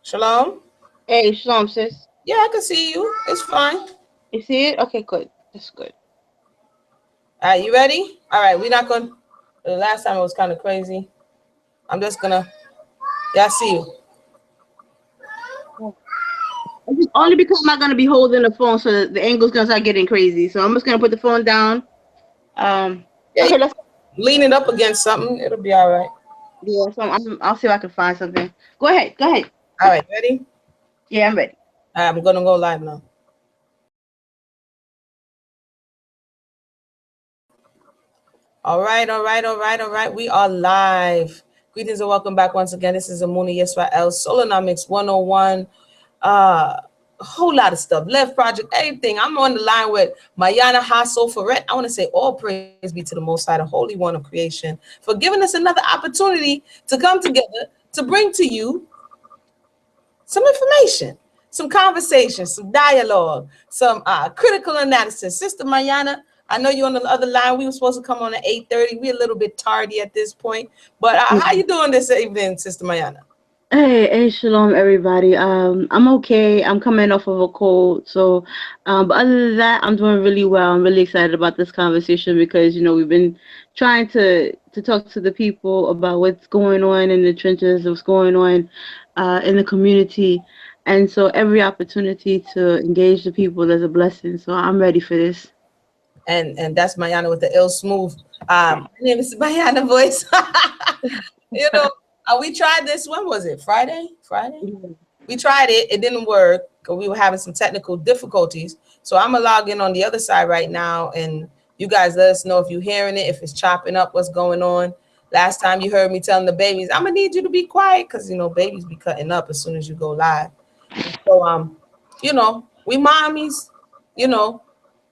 Shalom. Hey, shalom, sis. Yeah, I can see you. It's fine. You see it? Okay, good. That's good. All right, you ready? All right, we're not going to. The last time it was kind of crazy. I'm just going to. Yeah, I see you. It's only because I'm not gonna be holding the phone, so the angle's gonna start getting crazy. So I'm just gonna put the phone down. Yeah, Okay, let's. lean it up against something. It'll be all right. Yeah, so I'll see if I can find something. Go ahead. Go ahead. All right, ready? Yeah, I'm ready. All right, I'm going to go live now. All right, all right, all right, all right. We are live. Greetings and welcome back once again. This is Amuni Yisrael, Solonomics 101. A whole lot of stuff. Left Project, everything. I'm on the line with Mayana Hasso Ferret. I want to say all praise be to the Most High, the Holy One of creation, for giving us another opportunity to come together to bring to you some information, some conversation, some dialogue, some critical analysis. Sister Mayana, I know you're on the other line. We were supposed to come on at 8:30. We're a little bit tardy at this point. But how you doing this evening, Sister Mayana? Hey, shalom, everybody. I'm okay. I'm coming off of a cold, so, but other than that, I'm doing really well. I'm really excited about this conversation because we've been trying to talk to the people about what's going on in the trenches, what's going on, in the community, and so every opportunity to engage the people is a blessing. So I'm ready for this. And that's Mayana with the ill smooth. My name is Mayana voice. you know, we tried this. When was it? Friday? We tried it. It didn't work because we were having some technical difficulties. So I'm gonna log in on the other side right now, and you guys let us know if you're hearing it, if it's chopping up, what's going on. Last time you heard me telling the babies, I'm gonna need you to be quiet because babies be cutting up as soon as you go live. So we mommies, you know,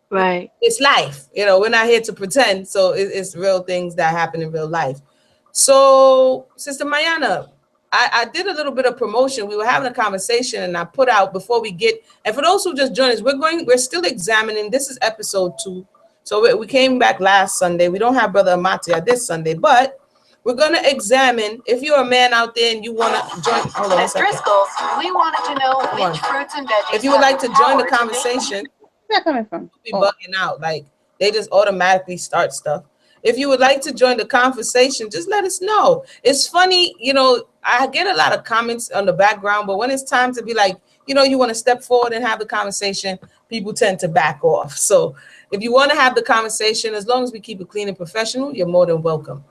Right. it's life. We're not here to pretend. So it's real things that happen in real life. So, Sister Mayana, I did a little bit of promotion. We were having a conversation, and I put out before we get. And for those who just joined us, we're still examining. This is episode 2. So we came back last Sunday. We don't have Brother Amatia this Sunday, but we're gonna examine. If you're a man out there and you wanna join, hold on a second. At Driscoll's, we wanted to know which fruits and veggies. If you would like to join the conversation, Where's that coming from? be bugging out. Like they just automatically start stuff. If you would like to join the conversation, just let us know. It's funny, I get a lot of comments on the background, but when it's time to be like, you want to step forward and have the conversation, people tend to back off. So if you want to have the conversation, as long as we keep it clean and professional, you're more than welcome.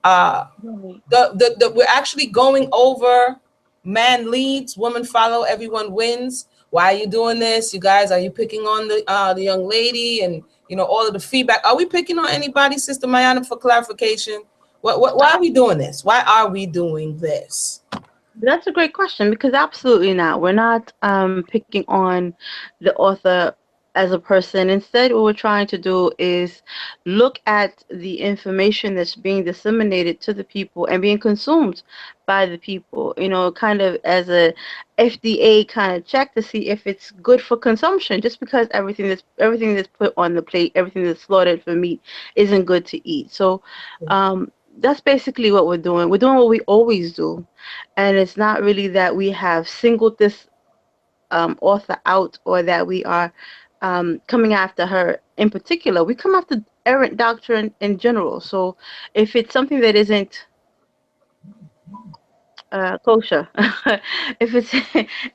We're actually going over man leads, woman follow, everyone wins. Why are you doing this? You guys, are you picking on the young lady and all of the feedback? Are we picking on anybody, Sister Mayana, for clarification? Why are we doing this? Why are we doing this? That's a great question because absolutely not. We're not picking on the author as a person. Instead, what we're trying to do is look at the information that's being disseminated to the people and being consumed by the people, kind of as a FDA kind of check to see if it's good for consumption. Just because everything that's put on the plate, everything that's slaughtered for meat isn't good to eat. So that's basically what we're doing. We're doing what we always do. And it's not really that we have singled this author out or that we are coming after her in particular. We come after errant doctrine in general. So if it's something that isn't kosher, if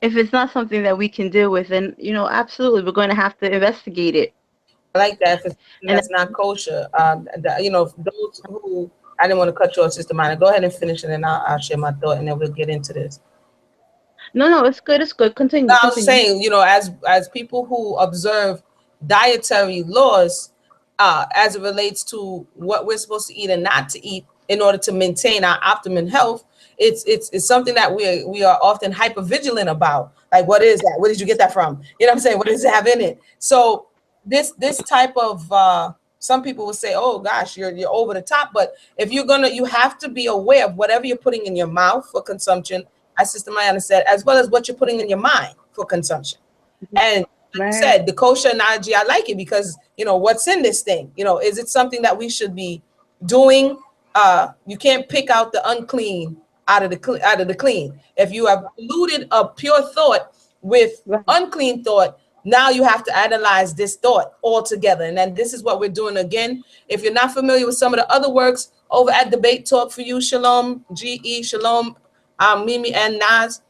it's not something that we can deal with, then absolutely we're going to have to investigate it. I like that. If it's that's not kosher, those who, I didn't want to cut you off, Sister Mina. Go ahead and finish, and then I'll share my thought, and then we'll get into this. No, it's good. It's good. Continue. No, I was saying, as people who observe dietary laws, as it relates to what we're supposed to eat and not to eat in order to maintain our optimum health, it's something that we are often hyper vigilant about. Like, what is that? Where did you get that from? You know what I'm saying? What does it have in it? So this type of some people will say, oh gosh, you're over the top. But if you have to be aware of whatever you're putting in your mouth for consumption, as Sister Mayana said, as well as what you're putting in your mind for consumption. And like you said, the kosher analogy, I like it because, what's in this thing? Is it something that we should be doing? You can't pick out the unclean out of the clean. If you have polluted a pure thought with Right. unclean thought, now you have to analyze this thought altogether. And then this is what we're doing again. If you're not familiar with some of the other works over at Debate Talk for You, Shalom, GE, Shalom, Mimi, and Nas.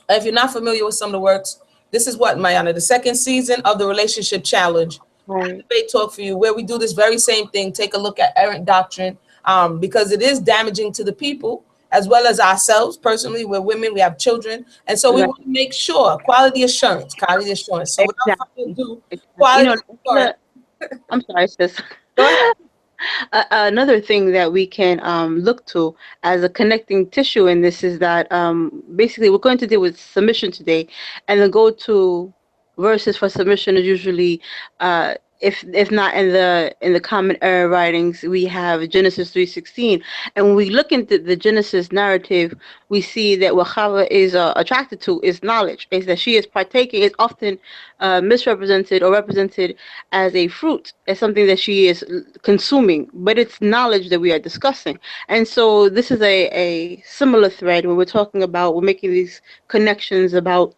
If you're not familiar with some of the works, this is what, Mayana, the second season of the Relationship Challenge. Right. Debate Talk for You, where we do this very same thing. Take a look at errant doctrine, because it is damaging to the people as well as ourselves. Personally, we're women, we have children, and so we Right. want to make sure quality assurance, quality assurance. So without further Exactly. ado, Exactly. quality assurance. I'm sorry, sis. Go ahead. Another thing that we can look to as a connecting tissue in this is that basically we're going to deal with submission today, and the go-to verses for submission is usually, if not in the common era writings, we have Genesis 3:16, and when we look into the Genesis narrative, we see that what Chava is attracted to is knowledge, is that she is partaking, is often misrepresented or represented as a fruit, as something that she is consuming, but it's knowledge that we are discussing. And so this is a similar thread when we're talking about, we're making these connections about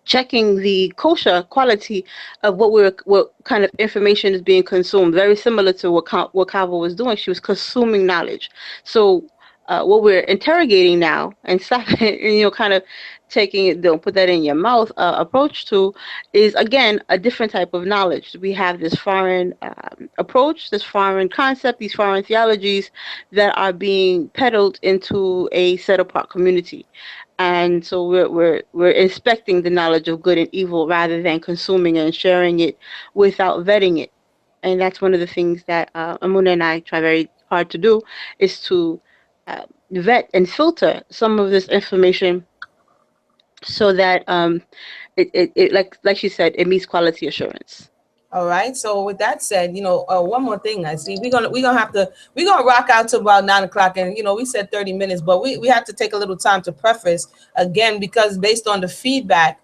checking the kosher quality of what kind of information is being consumed. Very similar to what Kava was doing. She was consuming knowledge. So what we're interrogating now and stop and kind of taking it, don't put that in your mouth approach to, is again a different type of knowledge. We have this foreign approach, this foreign concept, these foreign theologies that are being peddled into a set apart community, and so we're inspecting the knowledge of good and evil rather than consuming it and sharing it without vetting it. And that's one of the things that Amuna and I try very hard to do, is to vet and filter some of this information so that it like she said, it meets quality assurance. All right. So with that said, one more thing. I see we're gonna rock out to about 9 o'clock, and we said 30 minutes, but we have to take a little time to preface again, because based on the feedback,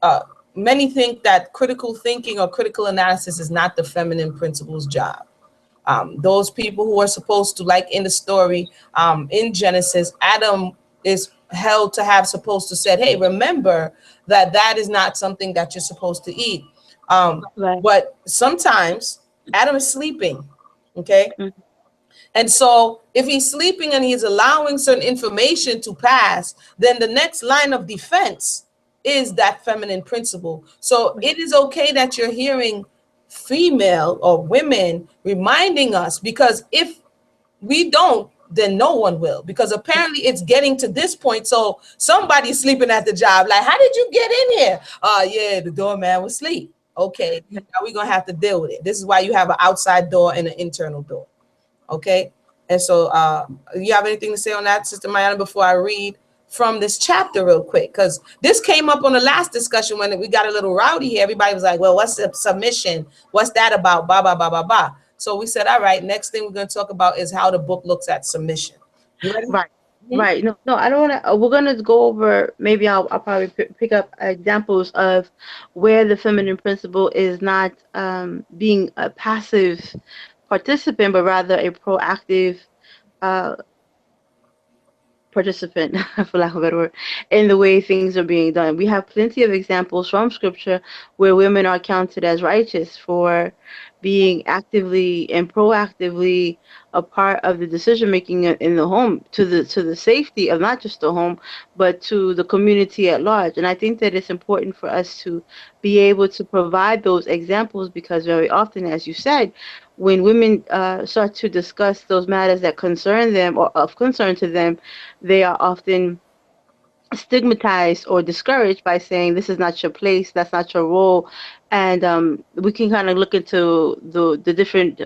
uh, many think that critical thinking or critical analysis is not the feminine principle's job. Those people who are supposed to, like in the story, in Genesis, Adam is held to have supposed to said, hey, remember that is not something that you're supposed to eat. Right. But sometimes Adam is sleeping. Okay. Mhm. And so if he's sleeping and he's allowing certain information to pass, then the next line of defense is that feminine principle. So it is okay that you're hearing female or women reminding us, because if we don't, then no one will, because apparently it's getting to this point. So somebody's sleeping at the job. Like, how did you get in here? Yeah, the doorman was asleep. Okay, now we're gonna have to deal with it. This is why you have an outside door and an internal door. Okay. And so you have anything to say on that, Sister Mayana, before I read from this chapter real quick? Because this came up on the last discussion when we got a little rowdy here. Everybody was like, well, what's a submission? What's that about? Ba, ba, ba, ba, ba. So we said, all right, next thing we're going to talk about is how the book looks at submission. You ready? Right. Mhm. Right. No, no, I don't want to. We're gonna go over. Maybe I'll probably pick up examples of where the feminine principle is not being a passive participant, but rather a proactive uh, participant, for lack of a better word, in the way things are being done. We have plenty of examples from scripture where women are counted as righteous for being actively and proactively a part of the decision making in the home, to the safety of not just the home but to the community at large. And I think that it's important for us to be able to provide those examples, because very often, as you said, when women start to discuss those matters that concern them or of concern to them, they are often stigmatized or discouraged by saying, this is not your place, that's not your role. And we can kind of look into the different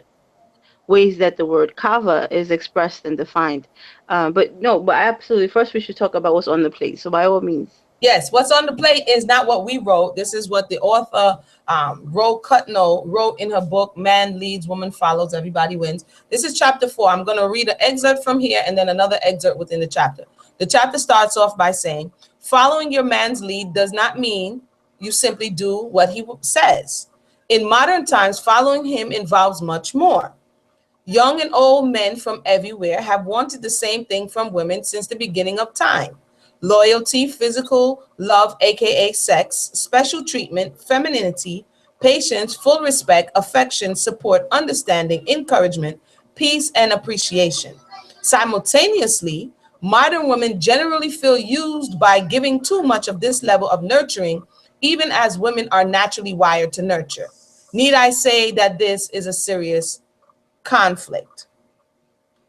ways that the word kava is expressed and defined. But no, but absolutely, first we should talk about what's on the plate. So by all means. Yes, what's on the plate is not what we wrote. This is what the author, Ro Cutno, wrote in her book, Man Leads, Woman Follows, Everybody Wins. This is chapter 4. I'm going to read an excerpt from here and then another excerpt within the chapter. The chapter starts off by saying, following your man's lead does not mean you simply do what he says. In modern times, following him involves much more. Young and old men from everywhere have wanted the same thing from women since the beginning of time: loyalty, physical love, aka sex, special treatment, femininity, patience, full respect, affection, support, understanding, encouragement, peace, and appreciation. Simultaneously, modern women generally feel used by giving too much of this level of nurturing, even as women are naturally wired to nurture. Need I say that this is a serious conflict?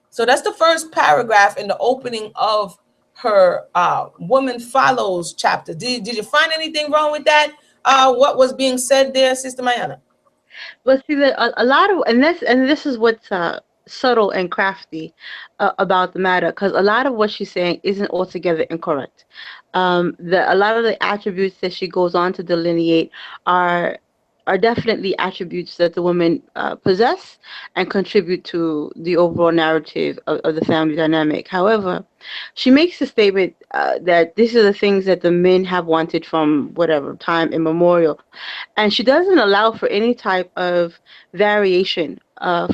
So that's the first paragraph in the opening of her Woman Follows chapter. Did you find anything wrong with that? What was being said there, Sister Mayana? But see, a lot of, and this is what's subtle and crafty about the matter, because a lot of what she's saying isn't altogether incorrect. A lot of the attributes that she goes on to delineate are are definitely attributes that the women possess and contribute to the overall narrative of the family dynamic. However, she makes the statement that these are the things that the men have wanted from whatever time immemorial, and she doesn't allow for any type of variation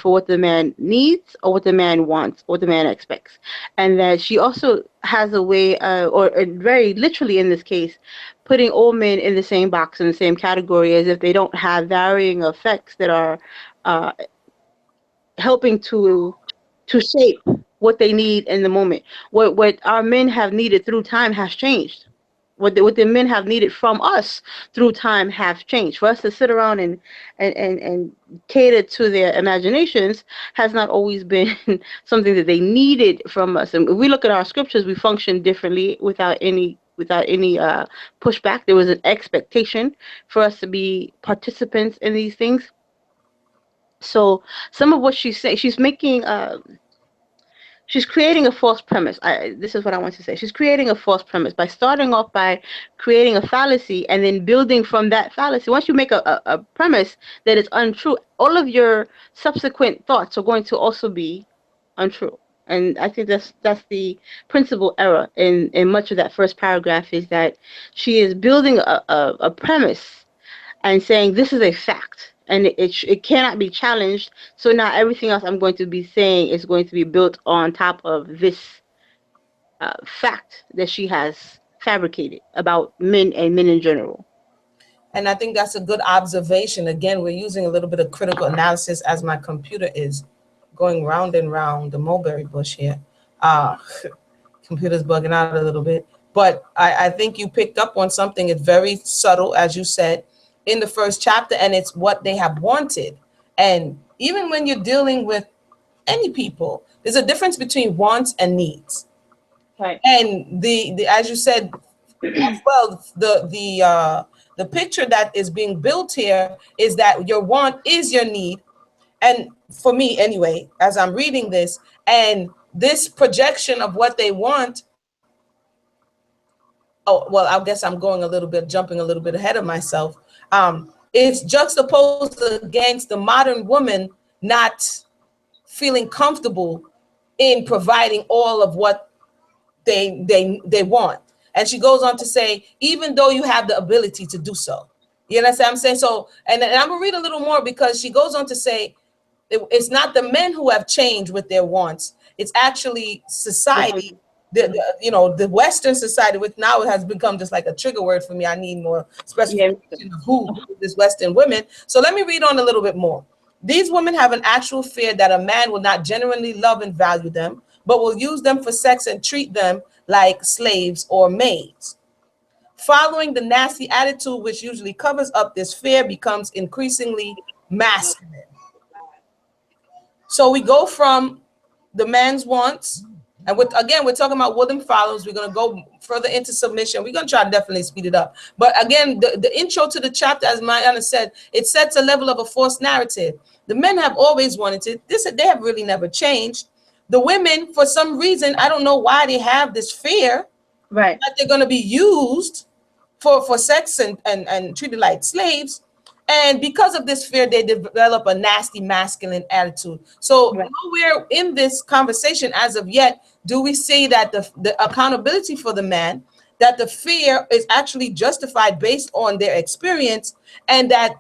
for what the man needs or what the man wants or what the man expects. And that she also has a way, or very literally in this case, putting all men in the same box, in the same category, as if they don't have varying effects that are uh, helping to shape what they need in the moment. What our men have needed through time has changed. What the men have needed from us through time have changed. For us to sit around and cater to their imaginations has not always been something that they needed from us. And if we look at our scriptures, we function differently without any pushback. There was an expectation for us to be participants in these things. So some of what she's saying, she's creating a false premise. This is what I want to say. She's creating a false premise by starting off by creating a fallacy and then building from that fallacy. Once you make a premise that is untrue, all of your subsequent thoughts are going to also be untrue. And I think that's the principal error in much of that first paragraph, is that she is building a premise and saying this is a fact and it cannot be challenged. So now everything else I'm going to be saying is going to be built on top of this fact that she has fabricated about men and men in general. And I think that's a good observation. Again, we're using a little bit of critical analysis as my computer is going round and round the mulberry bush here. Uh, computer's bugging out a little bit. But I think you picked up on something. It's very subtle, as you said, in the first chapter, and it's what they have wanted. And even when you're dealing with any people, there's a difference between wants and needs. Right. And the as you said as well, the picture that is being built here is that your want is your need. And for me anyway, as I'm reading this, and this projection of what they want, oh well, I guess I'm going a little bit, jumping a little bit ahead of myself. It's juxtaposed against the modern woman not feeling comfortable in providing all of what they want. And she goes on to say, even though you have the ability to do so. You know what I'm saying? So, and I'm gonna read a little more, because she goes on to say it's not the men who have changed with their wants. It's actually society, the Western society, which now has become just like a trigger word for me. I need more Yeah. specification of who is Western women. So let me read on a little bit more. These women have an actual fear that a man will not genuinely love and value them, but will use them for sex and treat them like slaves or maids. Following the nasty attitude which usually covers up this fear becomes increasingly masculine. So we go from the man's wants, and again, we're talking about Woman Follows. We're going to go further into submission. We're going to try to definitely speed it up. But again, the intro to the chapter, as Mayana said, it sets a level of a false narrative. The men have always wanted it. They have really never changed. The women, for some reason, I don't know why they have this fear Right. that they're going to be used for sex and treated like slaves. And because of this fear, they develop a nasty masculine attitude. So Right. nowhere in this conversation as of yet do we see that the accountability for the man, that the fear is actually justified based on their experience, and that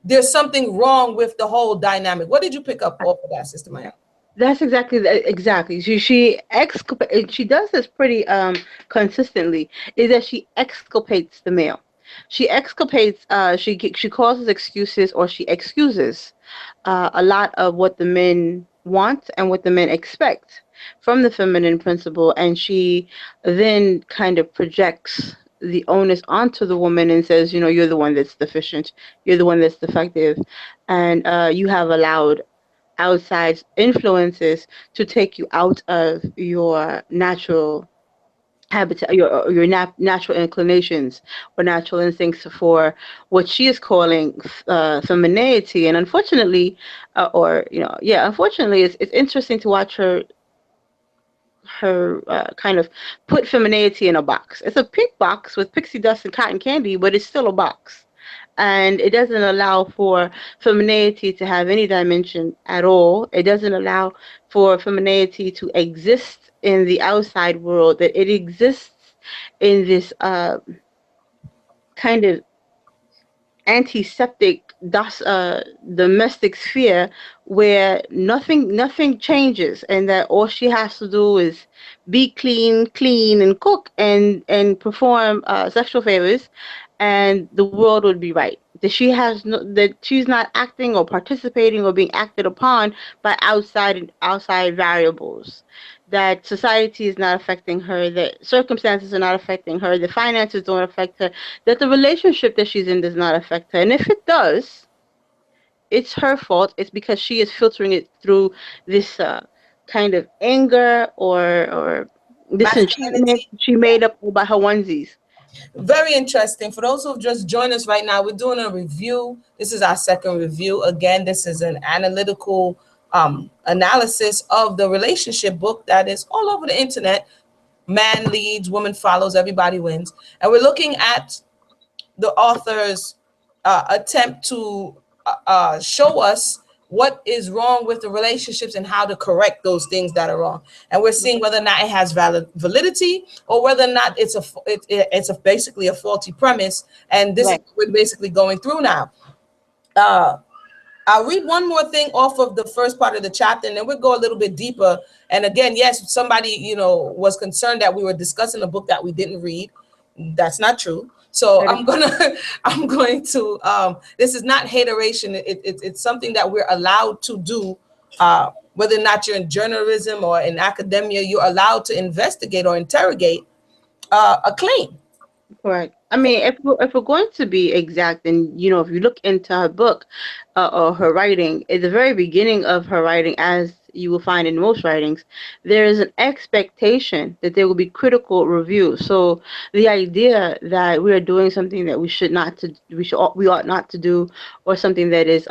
there's something wrong with the whole dynamic. What did you pick up off of that, Sister Maya? That's exactly. She does this pretty consistently. Is that she exculpates the male. She exculpates. She causes excuses, or she excuses a lot of what the men want and what the men expect from the feminine principle, and she then kind of projects the onus onto the woman and says, you know, you're the one that's deficient, you're the one that's defective, and you have allowed outside influences to take you out of your natural habitat, your natural inclinations or natural instincts for what she is calling femininity. And unfortunately, or you know, yeah, unfortunately, it's interesting to watch her kind of put femininity in a box. It's a pink box with pixie dust and cotton candy, but it's still a box. And it doesn't allow for femininity to have any dimension at all. It doesn't allow for femininity to exist in the outside world, that it exists in this kind of antiseptic domestic sphere where nothing changes, and that all she has to do is be clean and cook and perform sexual favors, and the world would be right. That she's not acting or participating or being acted upon by outside variables, that society is not affecting her, that circumstances are not affecting her, the finances don't affect her, that the relationship that she's in does not affect her. And if it does, it's her fault. It's because she is filtering it through this kind of anger or disenchantment Masculinity. she made up by her onesies. Very interesting. For those who've just joined us right now, we're doing a review. This is our second review. Again, this is an analytical analysis of the relationship book that is all over the internet. Man leads, woman follows, everybody wins. And we're looking at the author's attempt to show us what is wrong with the relationships and how to correct those things that are wrong. And we're seeing whether or not it has validity, or whether or not it's basically a faulty premise. And this is Right. what we're basically going through now. Uh, I'll read one more thing off of the first part of the chapter, and then we'll go a little bit deeper. And again, yes, somebody, was concerned that we were discussing a book that we didn't read. That's not true. So That is I'm going to, this is not hateration. It's something that we're allowed to do. Whether or not you're in journalism or in academia, you're allowed to investigate or interrogate a claim. correct. I mean, if we're going to be exact, and you know, if you look into her book or her writing, at the very beginning of her writing, as you will find in most writings, there is an expectation that there will be critical review. So the idea that we are doing something that we ought not to do, or something that is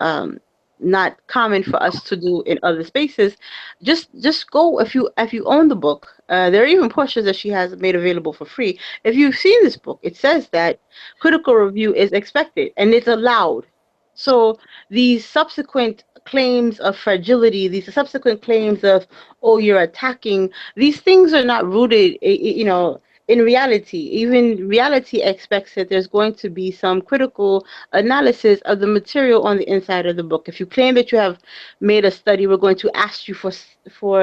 not common for us to do in other spaces, just go. If you own the book, there are even portions that she has made available for free. If you've seen this book, it says that critical review is expected and it's allowed. So these subsequent claims of fragility, these subsequent claims of, oh, you're attacking, these things are not rooted, in reality. Even reality expects that there's going to be some critical analysis of the material on the inside of the book. If you claim that you have made a study, we're going to ask you for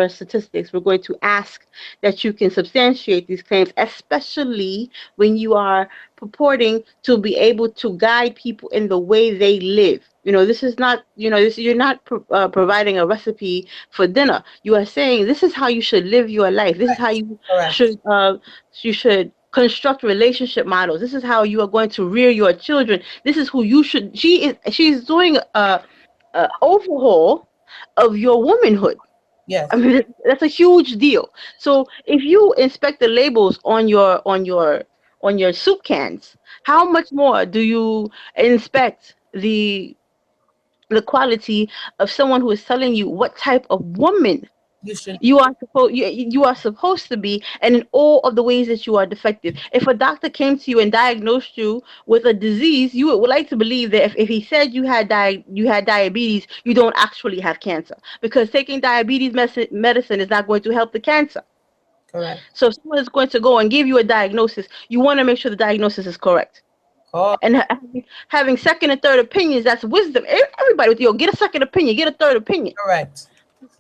statistics. We're going to ask that you can substantiate these claims, especially when you are purporting to be able to guide people in the way they live. This is not, you're not providing a recipe for dinner. You are saying this is how you should live your life. This is how Correct. should uh, you should construct relationship models. This is how you are going to rear your children. This is who you should. She's doing a overhaul of your womanhood. I Yes. mean, that's a huge deal. So if you inspect the labels on your soup cans, how much more do you inspect the quality of someone who is telling you what type of woman You should. you are supposed to be, and in all of the ways that you are defective? If a doctor came to you and diagnosed you with a disease, you would like to believe that if he said you had diabetes, you don't actually have cancer, because taking diabetes medicine is not going to help the cancer. Correct. So if someone is going to go and give you a diagnosis, you want to make sure the diagnosis is correct. Oh, And having second and third opinions, that's wisdom. Everybody with you, get a second opinion, get a third opinion. correct.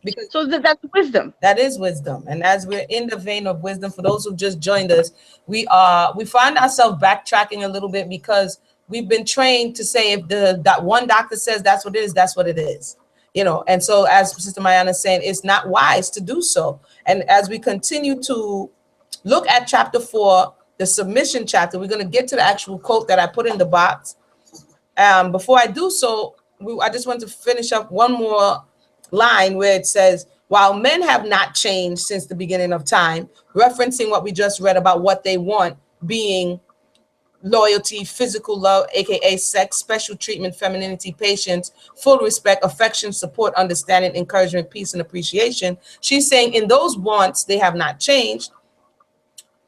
Because So that's wisdom. that is wisdom. And as we're in the vein of wisdom, for those who just joined us, we find ourselves backtracking a little bit because we've been trained to say if the that one doctor says that's what it is, that's what it is. You know, and so as Sister Mayana is saying, it's not wise to do so. And as we continue to look at chapter 4, the submission chapter, we're going to get to the actual quote that I put in the box. Before I do so, I just want to finish up one more line where it says, while men have not changed since the beginning of time, referencing what we just read about what they want being loyalty, physical love, aka sex, special treatment, femininity, patience, full respect, affection, support, understanding, encouragement, peace, and appreciation. She's saying in those wants, they have not changed.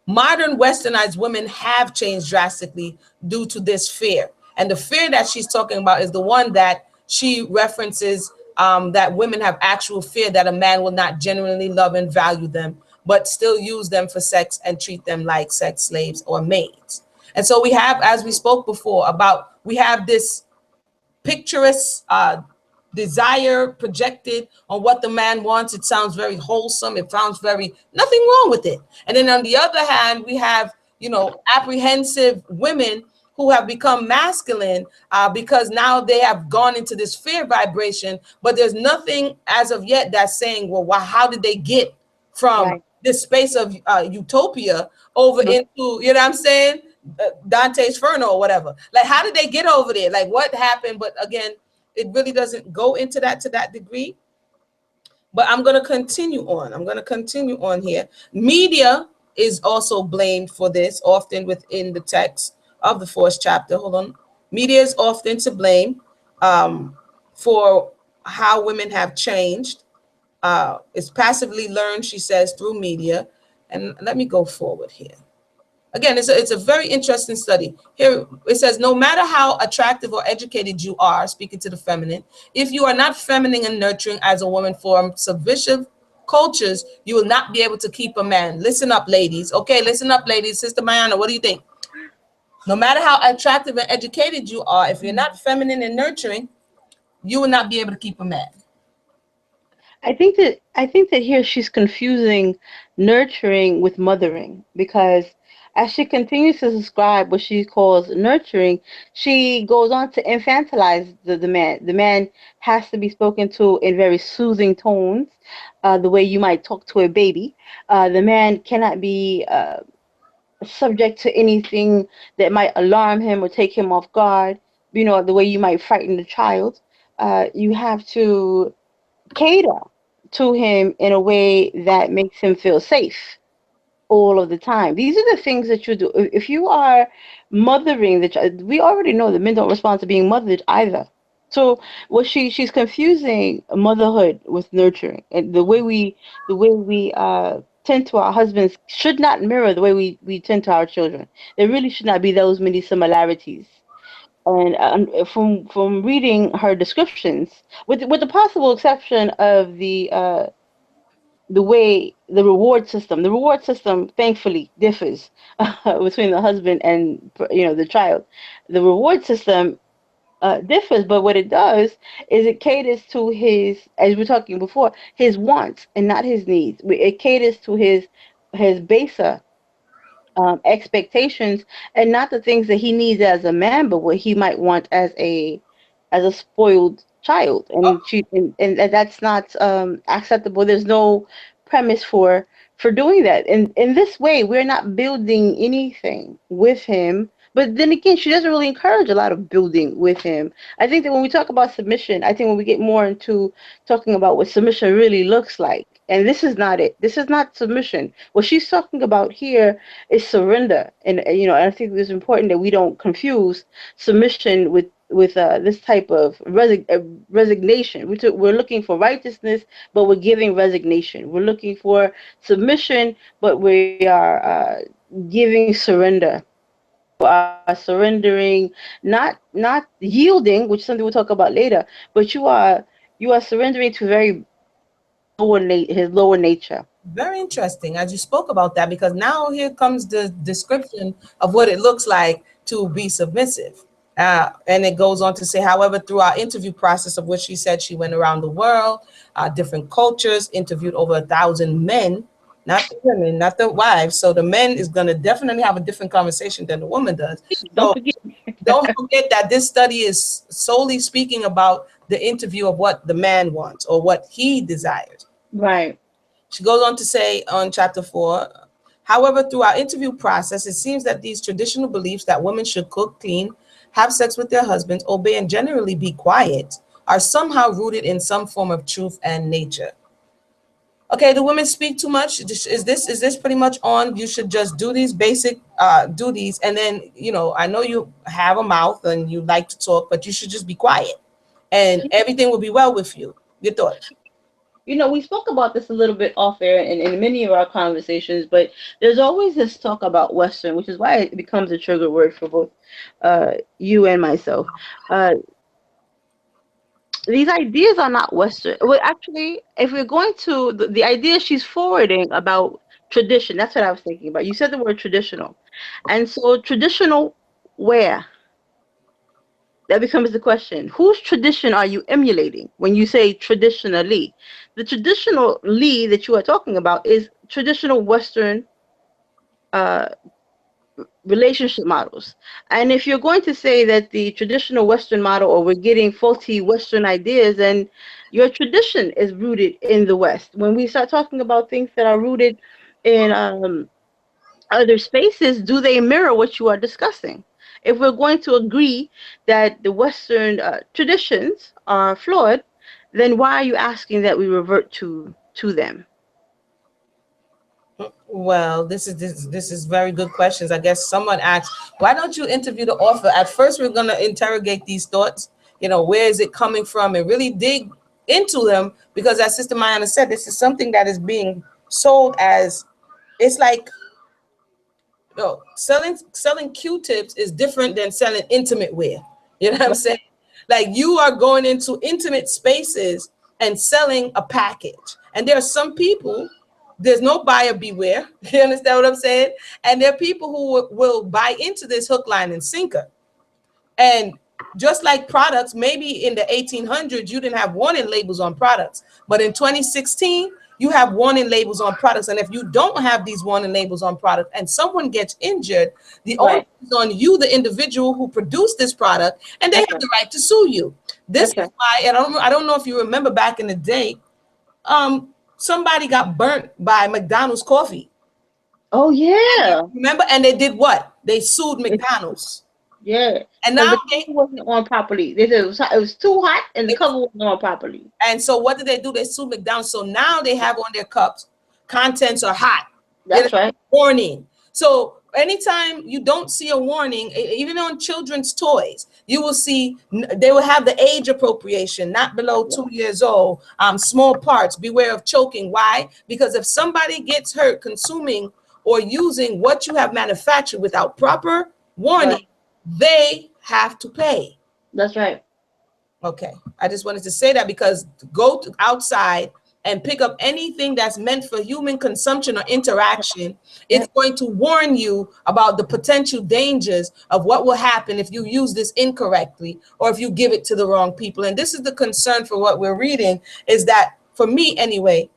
Modern westernized women have changed drastically due to this fear. And the fear that she's talking about is the one that she references, that women have actual fear that a man will not genuinely love and value them, but still use them for sex and treat them like sex slaves or maids. And so we have, as we spoke before, about we have this picturesque desire projected on what the man wants. It sounds very wholesome. It sounds very nothing wrong with it. And then on the other hand, we have, you know, apprehensive women who have become masculine because now they have gone into this fear vibration. But there's nothing as of yet that's saying, well, how did they get from Right. this space of utopia over Mhm. into, you know what I'm saying? Dante's Inferno or whatever. Like, how did they get over there? Like, what happened? But again, it really doesn't go into that to that degree. But I'm going to continue on. I'm going to continue on here. Media is also blamed for this, often within the text of the fourth chapter. Hold on. Media is often to blame for how women have changed. It's passively learned, she says, through media. And let me go forward here. Again, it's a very interesting study. Here it says, no matter how attractive or educated you are, speaking to the feminine, if you are not feminine and nurturing as a woman from submissive cultures, you will not be able to keep a man. Listen up, ladies. Okay, listen up, ladies. Sister Mayana, what do you think? No matter how attractive and educated you are, if you're not feminine and nurturing, you will not be able to keep a man. I think that here she's confusing nurturing with mothering, because as she continues to describe what she calls nurturing, she goes on to infantilize the man. The man has to be spoken to in very soothing tones, the way you might talk to a baby. The man cannot be subject to anything that might alarm him or take him off guard. You know, the way you might frighten a child. You have to cater to him in a way that makes him feel safe all of the time. These are the things that you do. If you are mothering the child, we already know that men don't respond to being mothered either. So what she's confusing motherhood with nurturing, and the way we tend to our husbands should not mirror the way we tend to our children. There really should not be those many similarities. And from reading her descriptions, with the possible exception of the way the reward system thankfully differs between the husband and the child. The reward system differs, but what it does is it caters to his, as we were talking before, his wants and not his needs. It caters to his baser expectations, and not the things that he needs as a man, but what he might want as a spoiled child. And that's not acceptable. There's no premise for doing that. And in this way, we're not building anything with him. But then again, she doesn't really encourage a lot of building with him. I think that when we talk about submission, I think when we get more into talking about what submission really looks like, and this is not it. This is not submission. What she's talking about here is surrender. And I think it's important that we don't confuse submission with this type of resignation. We're looking for righteousness, but we're giving resignation. We're looking for submission, but we are giving surrender. You are surrendering, not yielding, which is something we'll talk about later, but you are surrendering to very his lower nature. Very interesting as you spoke about that, because now here comes the description of what it looks like to be submissive. And it goes on to say, however, through our interview process, of which she said she went around the world, different cultures, interviewed over 1,000 men, not the women, not the wives. So the men is going to definitely have a different conversation than the woman does. Don't So forget. don't forget that this study is solely speaking about the interview of what the man wants or what he desires. Right. She goes on to say on chapter 4, however, through our interview process, it seems that these traditional beliefs that women should cook, clean, have sex with their husbands, obey, and generally be quiet are somehow rooted in some form of truth and nature. Okay, do women speak too much? Is this pretty much on? You should just do these basic duties, and then I know you have a mouth and you like to talk, but you should just be quiet, and everything will be well with you. Your thoughts? We spoke about this a little bit off air in many of our conversations, but there's always this talk about Western, which is why it becomes a trigger word for both you and myself. Uh, these ideas are not Western. Well, actually, if we're going to the idea she's forwarding about tradition, that's what I was thinking about. You said the word traditional. And so, traditional where? That becomes the question. Whose tradition are you emulating when you say traditionally? The traditionally that you are talking about is traditional Western uh, relationship models. And if you're going to say that the traditional Western model, or we're getting faulty Western ideas, then your tradition is rooted in the West. When we start talking about things that are rooted in other spaces, do they mirror what you are discussing? If we're going to agree that the Western traditions are flawed, then why are you asking that we revert to them? Well, this is very good questions. I guess someone asked, why don't you interview the author? At first, we're gonna interrogate these thoughts. Where is it coming from, and really dig into them, because as Sister Mayana said, this is something that is being sold as, it's like, selling Q-tips is different than selling intimate wear. You know what I'm saying? Like, you are going into intimate spaces and selling a package. And there are some people, there's no buyer beware. You understand what I'm saying? And there are people who will buy into this hook, line, and sinker. And just like products, maybe in the 1800s, you didn't have warning labels on products. But in 2016, you have warning labels on products. And if you don't have these warning labels on products and someone gets injured, the onus Right. is on you, the individual who produced this product, and they have Okay. the right to sue you. This is Okay. why, and I don't know if you remember back in the day, somebody got burnt by McDonald's coffee. Oh And you yeah. remember? And they did what? They sued McDonald's. Yeah. And Because now the cover wasn't on properly. They said it was too hot and the they cover wasn't on properly. And so what did they do? They sued McDonald's. So now they have on their cups, contents are hot. That's right. Warning. So anytime you don't see a warning, even on children's toys, you will see they will have the age appropriation, not below Yeah. 2 years old. Small parts, beware of choking. Why? Because if somebody gets hurt consuming or using what you have manufactured without proper Right. warning, they have to pay. That's right. Okay, I just wanted to say that, because go outside and pick up anything that's meant for human consumption or interaction. It's Yep. going to warn you about the potential dangers of what will happen if you use this incorrectly or if you give it to the wrong people. And this is the concern for what we're reading, is that, for me anyway,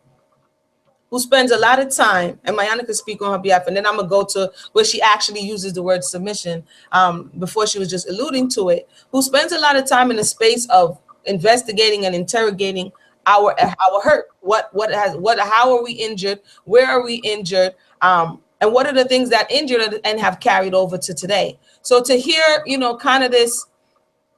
who spends a lot of time, and Mayana could speak on her behalf, and then I'm gonna go to where she actually uses the word submission, before she was just alluding to it, who spends a lot of time in the space of investigating and interrogating our hurt. How are we injured? Where are we injured? And what are the things that injured and have carried over to today? So to hear, kind of this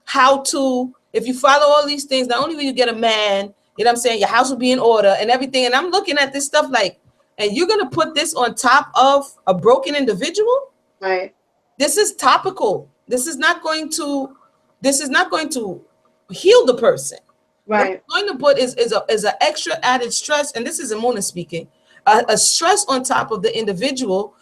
how to, if you follow all these things, not only will you get a man, you know what I'm saying, your house will be in order and everything. And I'm looking at this stuff like, and you're gonna put this on top of a broken individual? Right. This is topical. This is not going to heal the person. What Right. it's going to put is an extra added stress, and this is Amona speaking, a stress on top of the individual,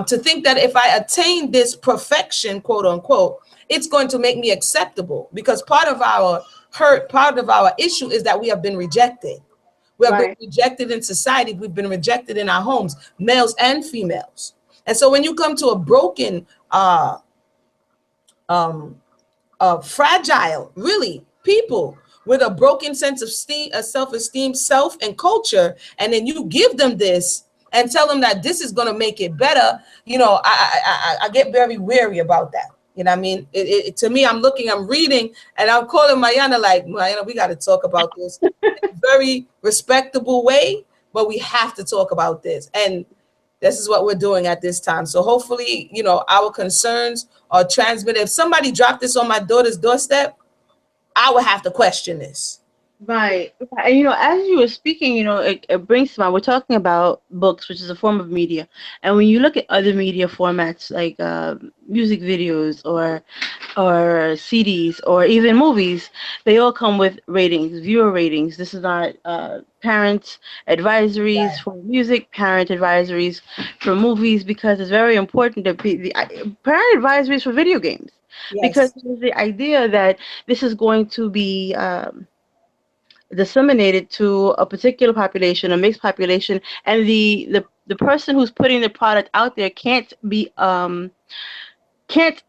to think that if I attain this perfection, quote unquote, it's going to make me acceptable. Because part of our hurt, part of our issue is that we have been rejected. We have been Right. rejected in society. We've been rejected in our homes, males and females. And so when you come to a broken, um, fragile, really, people with a broken sense of self-esteem, self and culture, and then you give them this and tell them that this is going to make it better, I get very weary about that. You know what I mean? To me, I'm reading, and I'm calling Mayana like, Mayana, we got to talk about this in a very respectable way, but we have to talk about this. And this is what we're doing at this time. So hopefully, our concerns are transmitted. If somebody dropped this on my daughter's doorstep, I would have to question this. Right. And as you were speaking, it brings to mind, we're talking about books, which is a form of media. And when you look at other media formats like music videos or CDs or even movies, they all come with ratings, viewer ratings. This is not parent advisories Right. for music, parent advisories for movies, because it's very important that parent advisories for video games, because Yes. there's the idea that this is going to be disseminated to a particular population, a mixed population, and the person who's putting the product out there can't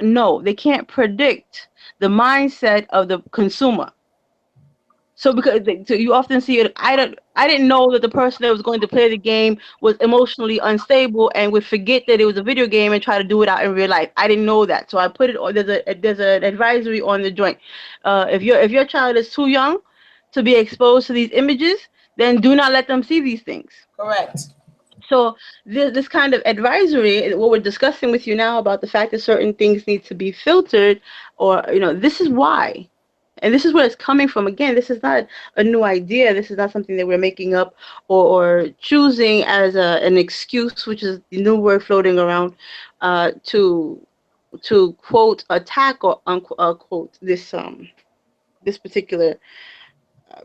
know, they can't predict the mindset of the consumer. So so you often see it. I didn't know that the person that was going to play the game was emotionally unstable and would forget that it was a video game and try to do it out in real life. I didn't know that, so I put it on. There's an advisory on the joint. If your child is too young to be exposed to these images, then do not let them see these things. Correct. So this kind of advisory, what we're discussing with you now about the fact that certain things need to be filtered, or this is why, and this is where it's coming from. Again, this is not a new idea. This is not something that we're making up or choosing as an excuse, which is the new word floating around, to quote attack or unquote this particular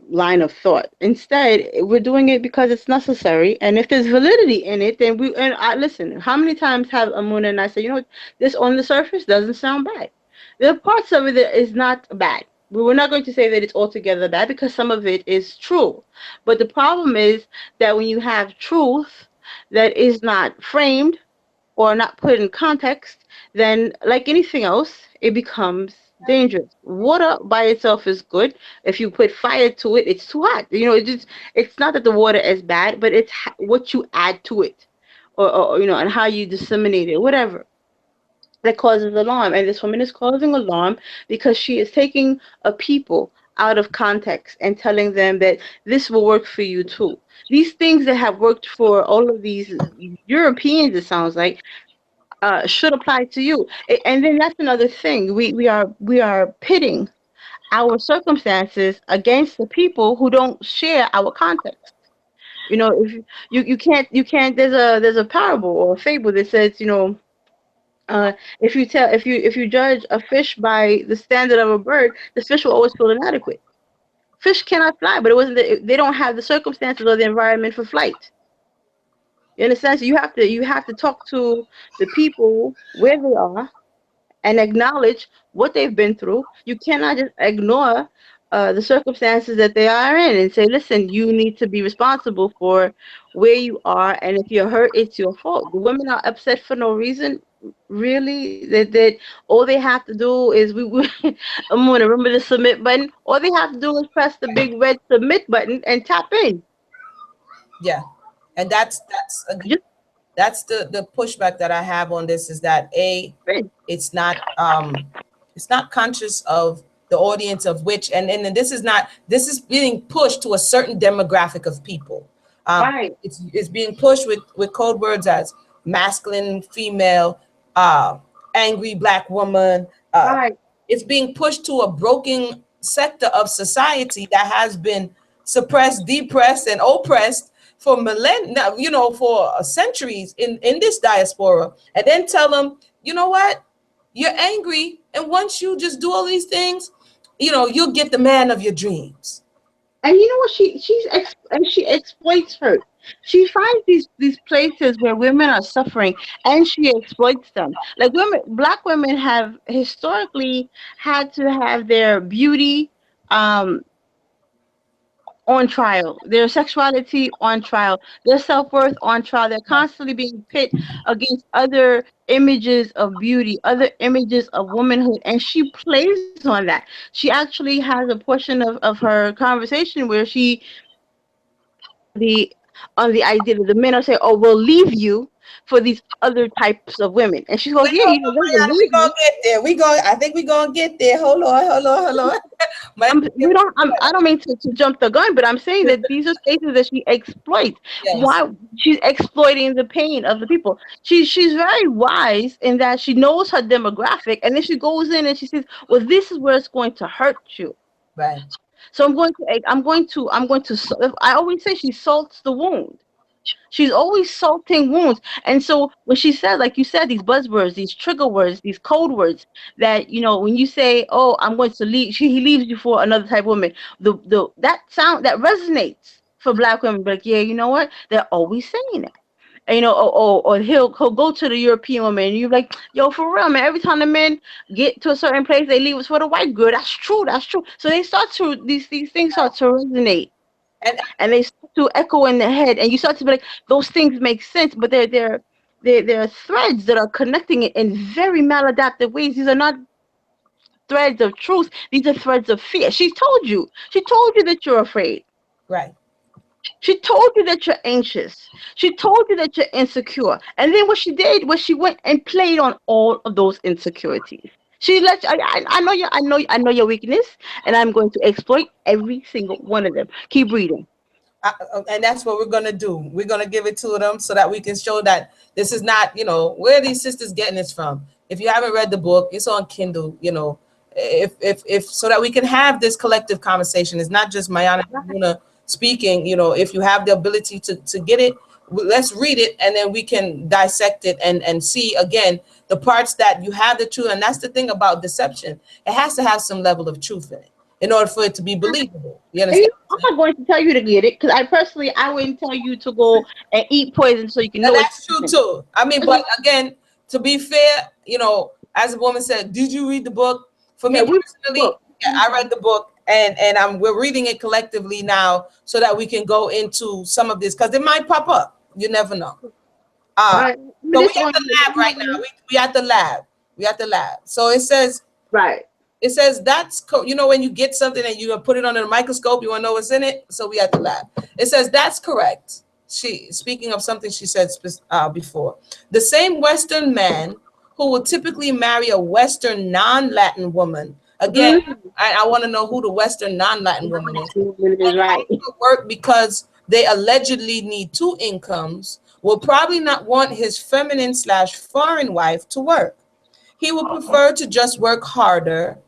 line of thought. Instead, we're doing it because it's necessary, and if there's validity in it, then we. And I listen. How many times have Amuna and I said, what, this on the surface doesn't sound bad. There are parts of it that is not bad. We're not going to say that it's altogether bad because some of it is true. But the problem is that when you have truth that is not framed or not put in context, then like anything else, it becomes dangerous. Water by itself is good. If you put fire to it, it's too hot. It's not that the water is bad, but it's what you add to it, or and how you disseminate it, whatever that causes alarm. And this woman is causing alarm because she is taking a people out of context and telling them that this will work for you too. These things that have worked for all of these Europeans, it sounds like, should apply to you. And then that's another thing. We are pitting our circumstances against the people who don't share our context. If you can't. There's a parable or a fable that says, if you judge a fish by the standard of a bird, the fish will always feel inadequate. Fish cannot fly, but it wasn't they don't have the circumstances or the environment for flight. You understand? So you have to talk to the people where they are and acknowledge what they've been through. You cannot just ignore the circumstances that they are in and say, listen, you need to be responsible for where you are, and if you're hurt, it's your fault. The women are upset for no reason. Really, that all they have to do is I'm gonna remember the submit button. All they have to do is press the big red submit button and tap in. Yeah. And that's again, Just that's the pushback that I have on this, is that it's not it's not conscious of the audience of which, and this is being pushed to a certain demographic of people. right, It's being pushed with code words as masculine, female, angry black woman. right. It's being pushed to a broken sector of society that has been suppressed, depressed, and oppressed for millennia, for centuries in this diaspora. And then tell them, you know what, you're angry, and once you just do all these things, you'll get the man of your dreams. And you know what? And she exploits her. She finds these places where women are suffering, and she exploits them. Like black women have historically had to have their beauty um on trial. Their sexuality on trial. Their self-worth on trial. They're constantly being pit against other images of beauty, other images of womanhood, and she plays on that. She actually has a portion of her conversation where she the on the idea that the men are saying, "Oh, we'll leave you for these other types of women," and she goes, "Yeah, Hold you know, on, they will Mariana, we leave gonna you." get there. I think we gonna get there. Hold on. My- We don't. I don't mean to jump the gun, but I'm saying that these are spaces that she exploits. yes, Why she's exploiting the pain of the people. She's very wise in that she knows her demographic, and then she goes in and she says, "Well, this is where it's going to hurt you." right, So I always say she salts the wound. She's always salting wounds. And so when she said, like you said, these buzzwords, these trigger words, these code words that, when you say, "Oh, I'm going to leave," he leaves you for another type of woman. The that sound that resonates for black women, like, yeah, you know what? They're always saying that. And, or he'll go to the European woman and you're like, yo, for real, man, every time the men get to a certain place, they leave us for the white girl. That's true, that's true. So these things start to resonate, and and they start to echo in the head, and you start to be like, those things make sense, but they're threads that are connecting it in very maladaptive ways. These are not threads of truth. These are threads of fear. She told you that you're afraid. right. She told you that you're anxious. She told you that you're insecure. And then what she did was she went and played on all of those insecurities. She let you, I know your weakness, and I'm going to exploit every single one of them. Keep reading. And that's what we're gonna do. We're gonna give it to them so that we can show that this is not, where are these sisters getting this from? If you haven't read the book, it's on Kindle. If so that we can have this collective conversation. It's not just Mayana and Luna speaking. If you have the ability to get it, let's read it, and then we can dissect it and see again the parts that you have the truth. And that's the thing about deception; it has to have some level of truth in it in order for it to be believable. You And understand? I'm not going to tell you to get it, because I wouldn't tell you to go and eat poison so you can And know it's that's true poison. too. I mean, but again, to be fair, as a woman said, did you read the book? For Yeah, me we personally, look. yeah, I read the book, and we're reading it collectively now so that we can go into some of this because it might pop up. You never know. Uh I mean, so we this at one, the lab right now. We at the lab. We at the lab. So right. when you get something and you put it under the microscope, you want to know what's in it. So we at the lab. It says that's correct. She speaking of something she said before. The same Western man who will typically marry a Western non-Latin woman. Again, Mm-hmm. I want to know who the Western non-Latin woman is. Is And right. comes to work because they allegedly need two incomes. Will probably not want his feminine/foreign wife to work. He would prefer to just work harder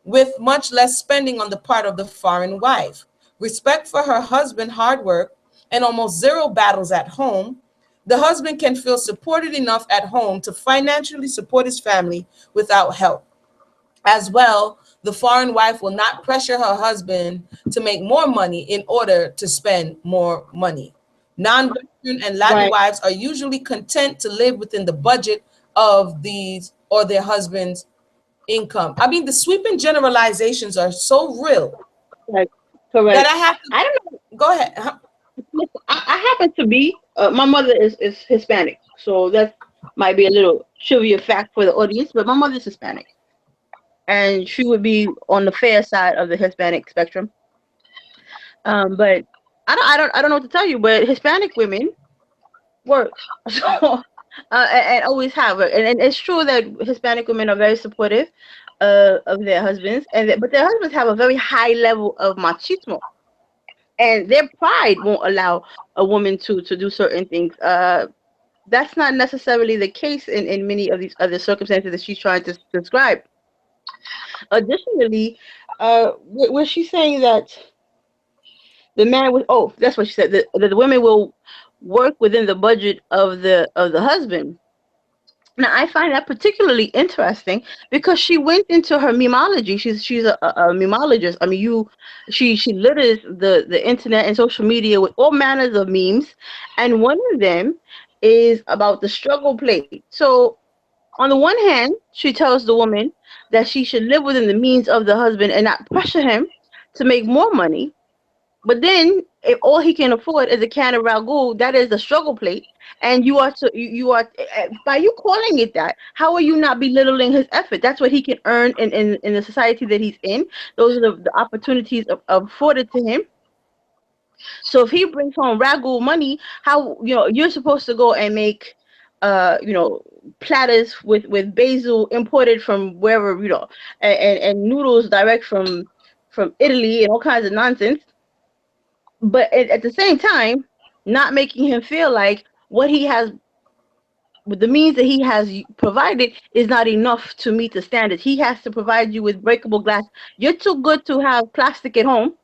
with much less spending on the part of the foreign wife. Respect for her husband, hard work, and almost zero battles at home. The husband can feel supported enough at home to financially support his family without help. As well, the foreign wife will not pressure her husband to make more money in order to spend more money. Non Western and Latin Right. wives are usually content to live within the budget of these or their husband's income. I mean, the sweeping generalizations are so real Right. that Correct. I have to I don't know. go ahead. Huh? Listen, I happen to be. My mother is Hispanic, so that might be a little trivia fact for the audience. But my mother's Hispanic, and she would be on the fair side of the Hispanic spectrum. But I don't know what to tell you. But Hispanic women work, so and always have. And it's true that Hispanic women are very supportive of their husbands, but their husbands have a very high level of machismo, and their pride won't allow a woman to do certain things. That's not necessarily the case in many of these other circumstances that she's trying to describe. Additionally, was she saying that the man was? Oh, that's what she said. That the women will work within the budget of the husband. Now, I find that particularly interesting because she went into her memology. She's a memologist. I mean, she litters the internet and social media with all manners of memes, and one of them is about the struggle plate. So, on the one hand, she tells the woman that she should live within the means of the husband and not pressure him to make more money. But then, if all he can afford is a can of ragu, that is the struggle plate, and by you calling it that, how are you not belittling his effort? That's what he can earn in the society that he's in. Those are the opportunities afforded to him. So if he brings home ragu money, how you're supposed to go and make platters with basil imported from wherever, and noodles direct from Italy and all kinds of nonsense, but at the same time, not making him feel like what he has, with the means that he has provided, is not enough to meet the standards. He has to provide you with breakable glass. You're too good to have plastic at home.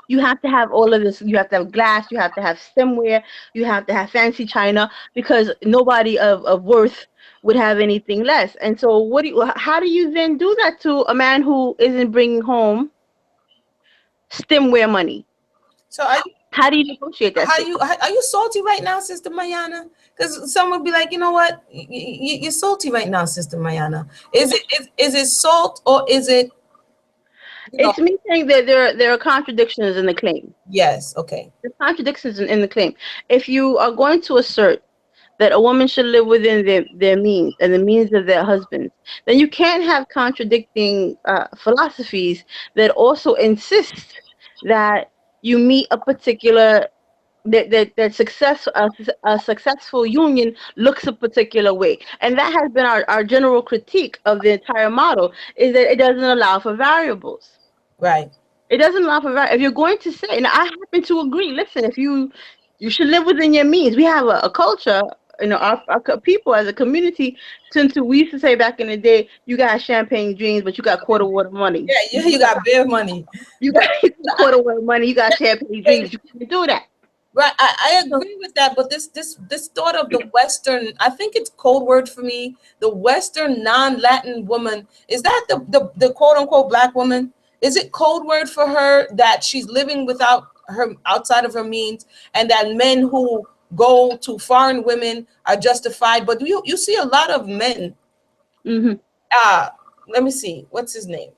You have to have all of this. You have to have glass. You have to have stemware. You have to have fancy china, because nobody of worth would have anything less. And so, how do you then do that to a man who isn't bringing home stemware money? So are you How do you negotiate that are you salty right now, Sister Mayana? Because some would be like, you know what, you're salty right now, Sister Mayana. Is it salt, or is it, you know? It's me saying that there are contradictions in the claim. Yes. Okay. There's contradictions in the claim. If you are going to assert that a woman should live within their means and the means of their husbands, then you can't have contradicting philosophies that also insist that you meet a particular that a successful union looks a particular way. And that has been our general critique of the entire model, is that it doesn't allow for variables. Right. It doesn't allow for if you're going to say, and I happen to agree. Listen, if you should live within your means. We have a culture, our people as a community tend to. We used to say back in the day, you got champagne dreams, but you got quarter water money. Yeah. You got bare money. You got But quarter water money. You got champagne dreams. You can't do that. right, I So, agree with that, but this thought of the Western, I think it's code word for me. The Western non-Latin woman, is that the quote unquote black woman? Is it code word for her that she's living without her, outside of her means, and that men who go to foreign women are justified? But you see a lot of men. hmm Let me see, what's his name?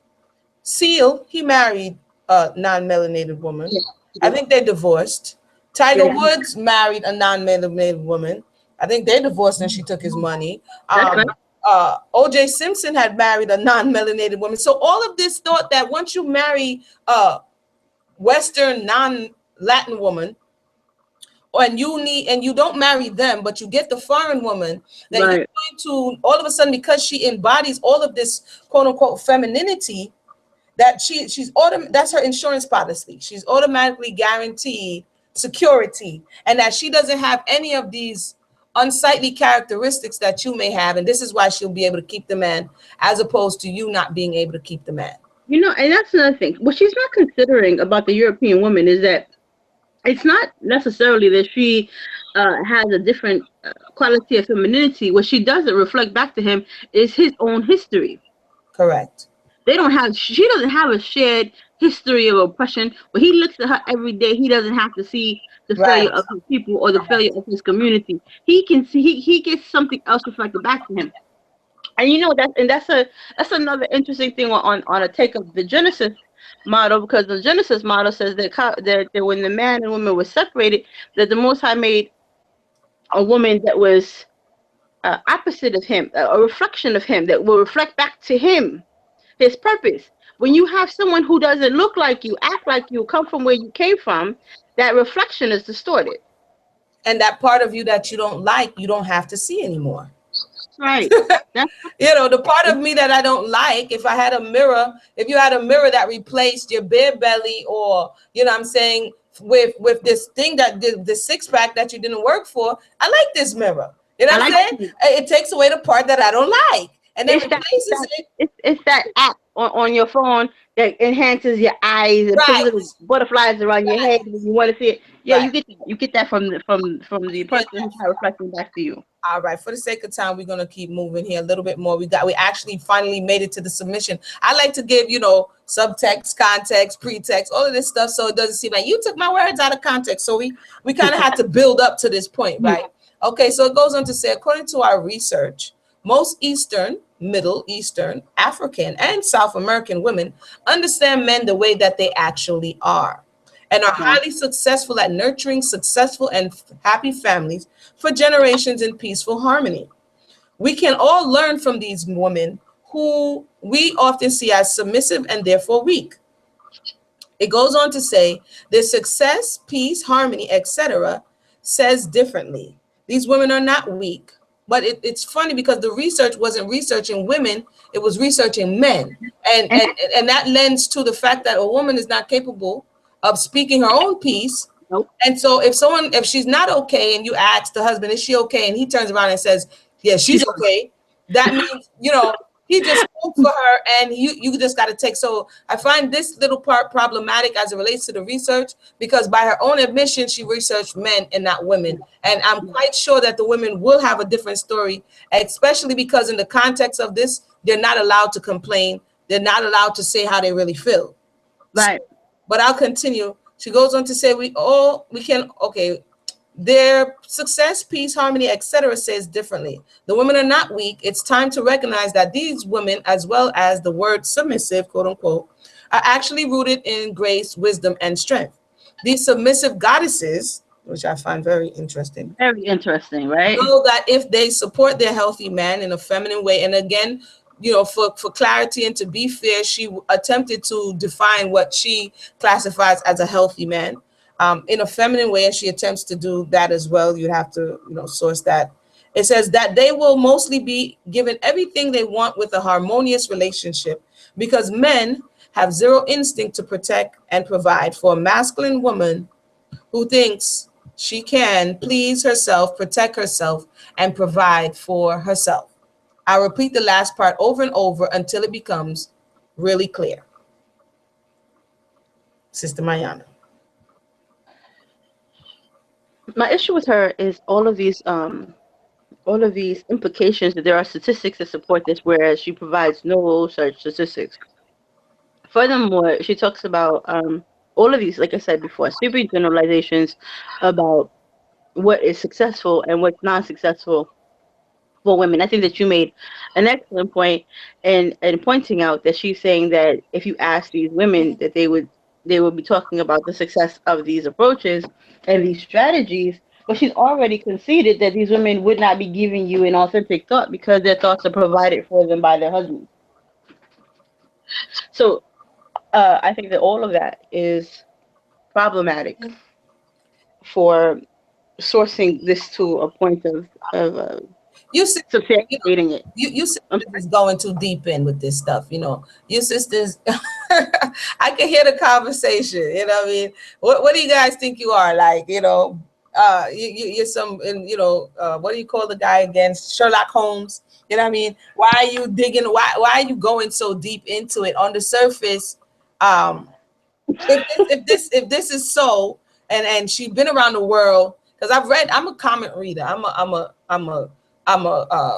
Seal, he married a non-melanated woman. yeah, I yeah, think they're divorced. Tiger yeah. Woods married a non-melanated woman. I think they're divorced and she took his money. That's nice. O.J. Simpson had married a non-melanated woman. So all of this thought that once you marry a Western non-Latin woman, and you don't marry them, but you get the foreign woman, that you're Right. going to all of a sudden, because she embodies all of this quote unquote femininity, that that's her insurance policy. She's automatically guaranteed security, and that she doesn't have any of these unsightly characteristics that you may have, and this is why she'll be able to keep the man, as opposed to you not being able to keep the man. And that's another thing. What she's not considering about the European woman is that it's not necessarily that she has a different quality of femininity. What she doesn't reflect back to him is his own history. Correct. She doesn't have a shared history of oppression. When he looks at her every day, he doesn't have to see the failure Right. of his people or the failure of his community. He can see he gets something else reflected back to him. And that's another interesting thing on a take of the Genesis model, because the Genesis model says that when the man and woman were separated, that the Most High made a woman that was opposite of him, a reflection of him that will reflect back to him his purpose. When you have someone who doesn't look like you, act like you, come from where you came from, that reflection is distorted. And that part of you that you don't like, you don't have to see anymore. Right. That's The part of me that I don't like, if I had a mirror, if you had a mirror that replaced your bare belly, or I'm saying, with this thing that the six pack that you didn't work for, I like this mirror. You know I what I'm like saying? It takes away the part that I don't like, and then it's replaces it. it's that app on your phone that enhances your eyes and puts Right, little butterflies around your head when you want to see it. Yeah, right. you get that from the You get person who's that. not reflecting back to you. All right, for the sake of time, we're gonna keep moving here a little bit more. We actually finally made it to the submission. I like to give, subtext, context, pretext, all of this stuff, so it doesn't seem like you took my words out of context. So we kind of had to build up to this point, Mhm. right? Okay, so it goes on to say, according to our research, most Eastern, Middle Eastern, African, and South American women understand men the way that they actually are. and are Yeah. highly successful at nurturing successful and happy families for generations in peaceful harmony. We can all learn from these women who we often see as submissive and therefore weak. It goes on to say their success, peace, harmony, etc., says differently. These women are not weak, but it's funny because the research wasn't researching women; it was researching men, and And and and that lends to the fact that a woman is not capable of speaking her own piece. nope. And so if she's not okay and you ask the husband, is she okay? And he turns around and says, yeah, she's She's okay. That means, he just spoke for her and you just got to take. So I find this little part problematic as it relates to the research because by her own admission, she researched men and not women. And I'm quite sure that the women will have a different story, especially because in the context of this, they're not allowed to complain. They're not allowed to say how they really feel. right. But I'll continue. She goes on to say, we can, okay, their success, peace, harmony, etc. says differently. The women are not weak. It's time to recognize that these women, as well as the word submissive, quote unquote, are actually rooted in grace, wisdom, and strength. These submissive goddesses, which I find very interesting, Very interesting, right? know that if they support their healthy man in a feminine way, and again, for clarity and to be fair, she attempted to define what she classifies as a healthy man in a feminine way, and she attempts to do that as well. You'd have to, source that. It says that they will mostly be given everything they want with a harmonious relationship because men have zero instinct to protect and provide for a masculine woman who thinks she can please herself, protect herself, and provide for herself. I'll repeat the last part over and over until it becomes really clear. Sister Mayana. My issue with her is all of these implications that there are statistics that support this, whereas she provides no such statistics. Furthermore, she talks about all of these, like I said before, sweeping generalizations about what is successful and what's not successful for women. I think that you made an excellent point in pointing out that she's saying that if you ask these women that they would be talking about the success of these approaches and these strategies, but she's already conceded that these women would not be giving you an authentic thought because their thoughts are provided for them by their husbands. So I think that all of that is problematic for sourcing this to a point of You said, substantiating it. you sisters I'm is going too deep in with this stuff. You sisters, I can hear the conversation. You know what I mean? What do you guys think you are? Like, you're some, and what do you call the guy again? Sherlock Holmes. You know what I mean? Why are you digging? Why are you going so deep into it on the surface? Um, if this is so, and she's been around the world because I'm a comment reader. I'm a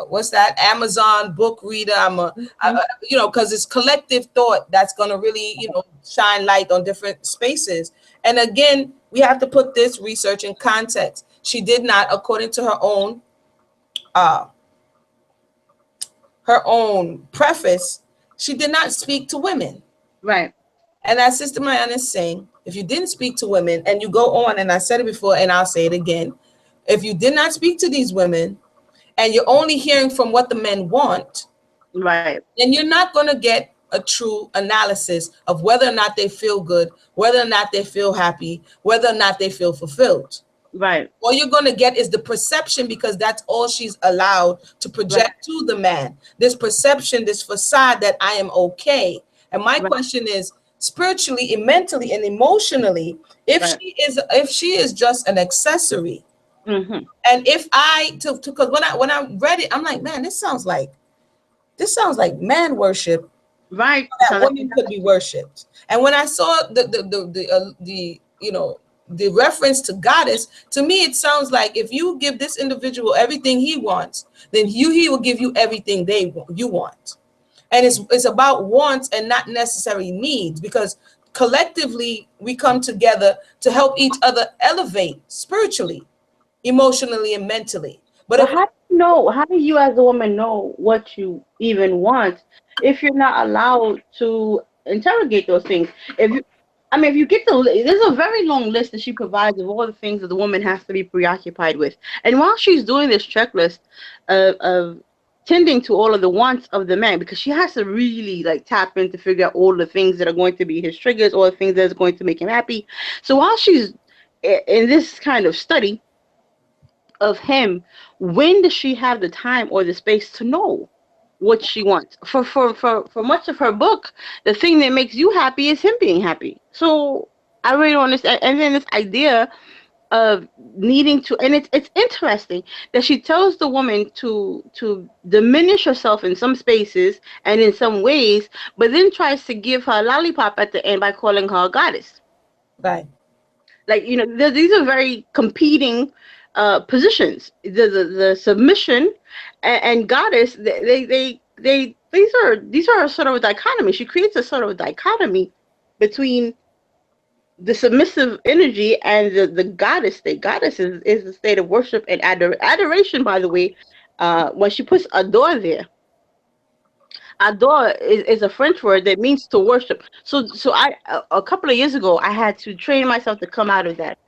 what's that, Amazon book reader. Because it's collective thought that's going to really shine light on different spaces. And again, we have to put this research in context. She did not, according to uh her own preface, she did not speak to women. right, And as Sister Marianne is saying, if you didn't speak to women and you go on, and I said it before and I'll say it again, if you did not speak to these women and you're only hearing from what the men want, right, then you're not going to get a true analysis of whether or not they feel good, whether or not they feel happy, whether or not they feel fulfilled. right, All you're going to get is the perception because that's all she's allowed to right, project to the man. This perception, this facade that I am okay. And my right, question is, spiritually and mentally and emotionally, if right. she is just an accessory, Mm-hmm. and if I to because when I read it, I'm like, man, this sounds like man worship, Right. It that sounds women like could be worshipped. And when I saw the reference to goddess, to me it sounds like if you give this individual everything he wants, then he will give you everything you want. And it's about wants and not necessarily needs, because collectively we come together to help each other elevate spiritually, emotionally, and mentally. But but if how do you know? How do you, as a woman, know what you even want if you're not allowed to interrogate those things? If you, I mean, if you get there's a very long list that she provides of all the things that the woman has to be preoccupied with. And while she's doing this checklist of tending to all of the wants of the man, because she has to really like tap in to figure out all the things that are going to be his triggers, all the things that's going to make him happy. So while she's in this kind of study of him, when does she have the time or the space to know what she wants? For much of her book, the thing that makes you happy is him being happy. So I really don't understand. And then this idea of needing to, and it's interesting that she tells the woman to diminish herself in some spaces and in some ways, but then tries to give her a lollipop at the end by calling her a goddess. Right. Like, you know, these are very competing positions. The submission and goddess, these are sort of a dichotomy. She creates a sort of a dichotomy between the submissive energy and the goddess state. Goddess is a state of worship and adoration, by the way. When she puts adore there, adore is a French word that means to worship. So a couple of years ago, I had to train myself to come out of that,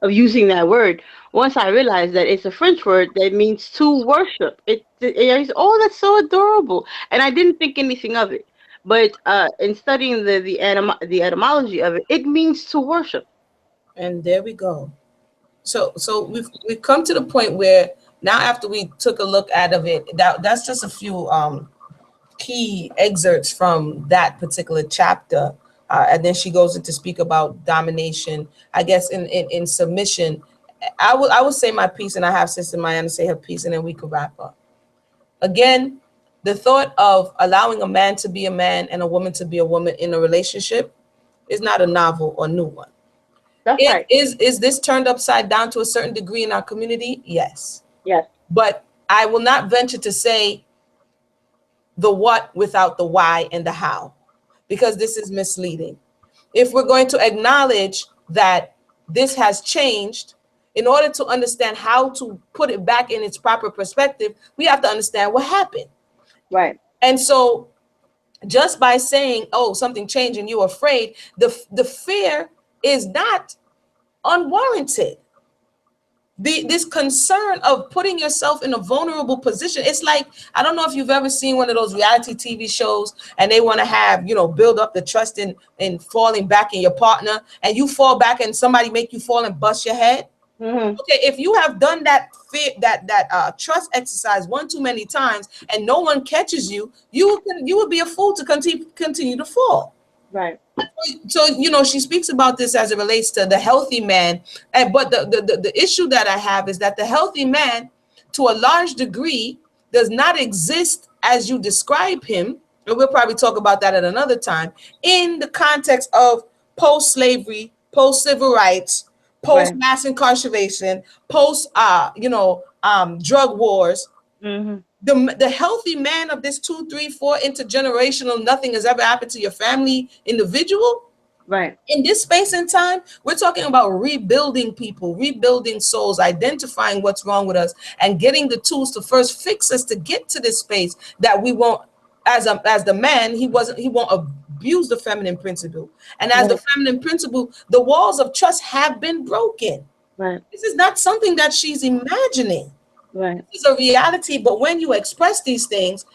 of using that word. Once I realized that it's a French word that means to worship. Oh, that's so adorable, and I didn't think anything of it. But in studying the etymology of it, it means to worship. And there we go. So we've come to the point where now, after we took a look at of it, that's just a few key excerpts from that particular chapter. And then she goes into speak about domination, I guess, in submission. I will say my piece, and I have Sister Mayana say her piece, and then we could wrap up. Again, the thought of allowing a man to be a man and a woman to be a woman in a relationship is not a novel or new one. That's It right. is this turned upside down to a certain degree in our community? Yes. Yes. But I will not venture to say the what without the why and the how, because this is misleading. If we're going to acknowledge that this has changed, in order to understand how to put it back in its proper perspective, we have to understand what happened. Right. And so just by saying, oh, something changed and you're afraid, the fear is not unwarranted. This concern of putting yourself in a vulnerable position, it's like, I don't know if you've ever seen one of those reality TV shows and they want to have, build up the trust in falling back in your partner, and you fall back and somebody make you fall and bust your head. Mm-hmm. Okay, if you have done that fear, that trust exercise one too many times and no one catches you, you would be a fool to continue to fall. Right. So she speaks about this as it relates to the healthy man, but the issue that I have is that the healthy man, to a large degree, does not exist as you describe him, and we'll probably talk about that at another time, in the context of post-slavery, post-civil rights, Right. post-mass incarceration, post drug wars. Mm-hmm. The healthy man of this 2, 3, 4 intergenerational, nothing has ever happened to your family individual. Right. In this space and time, we're talking about rebuilding people, rebuilding souls, identifying what's wrong with us, and getting the tools to first fix us to get to this space that we won't, as the man, he won't abuse the feminine principle. And as the Right. feminine principle, the walls of trust have been broken. Right. This is not something that she's imagining. Right. It's a reality, but when you express these things,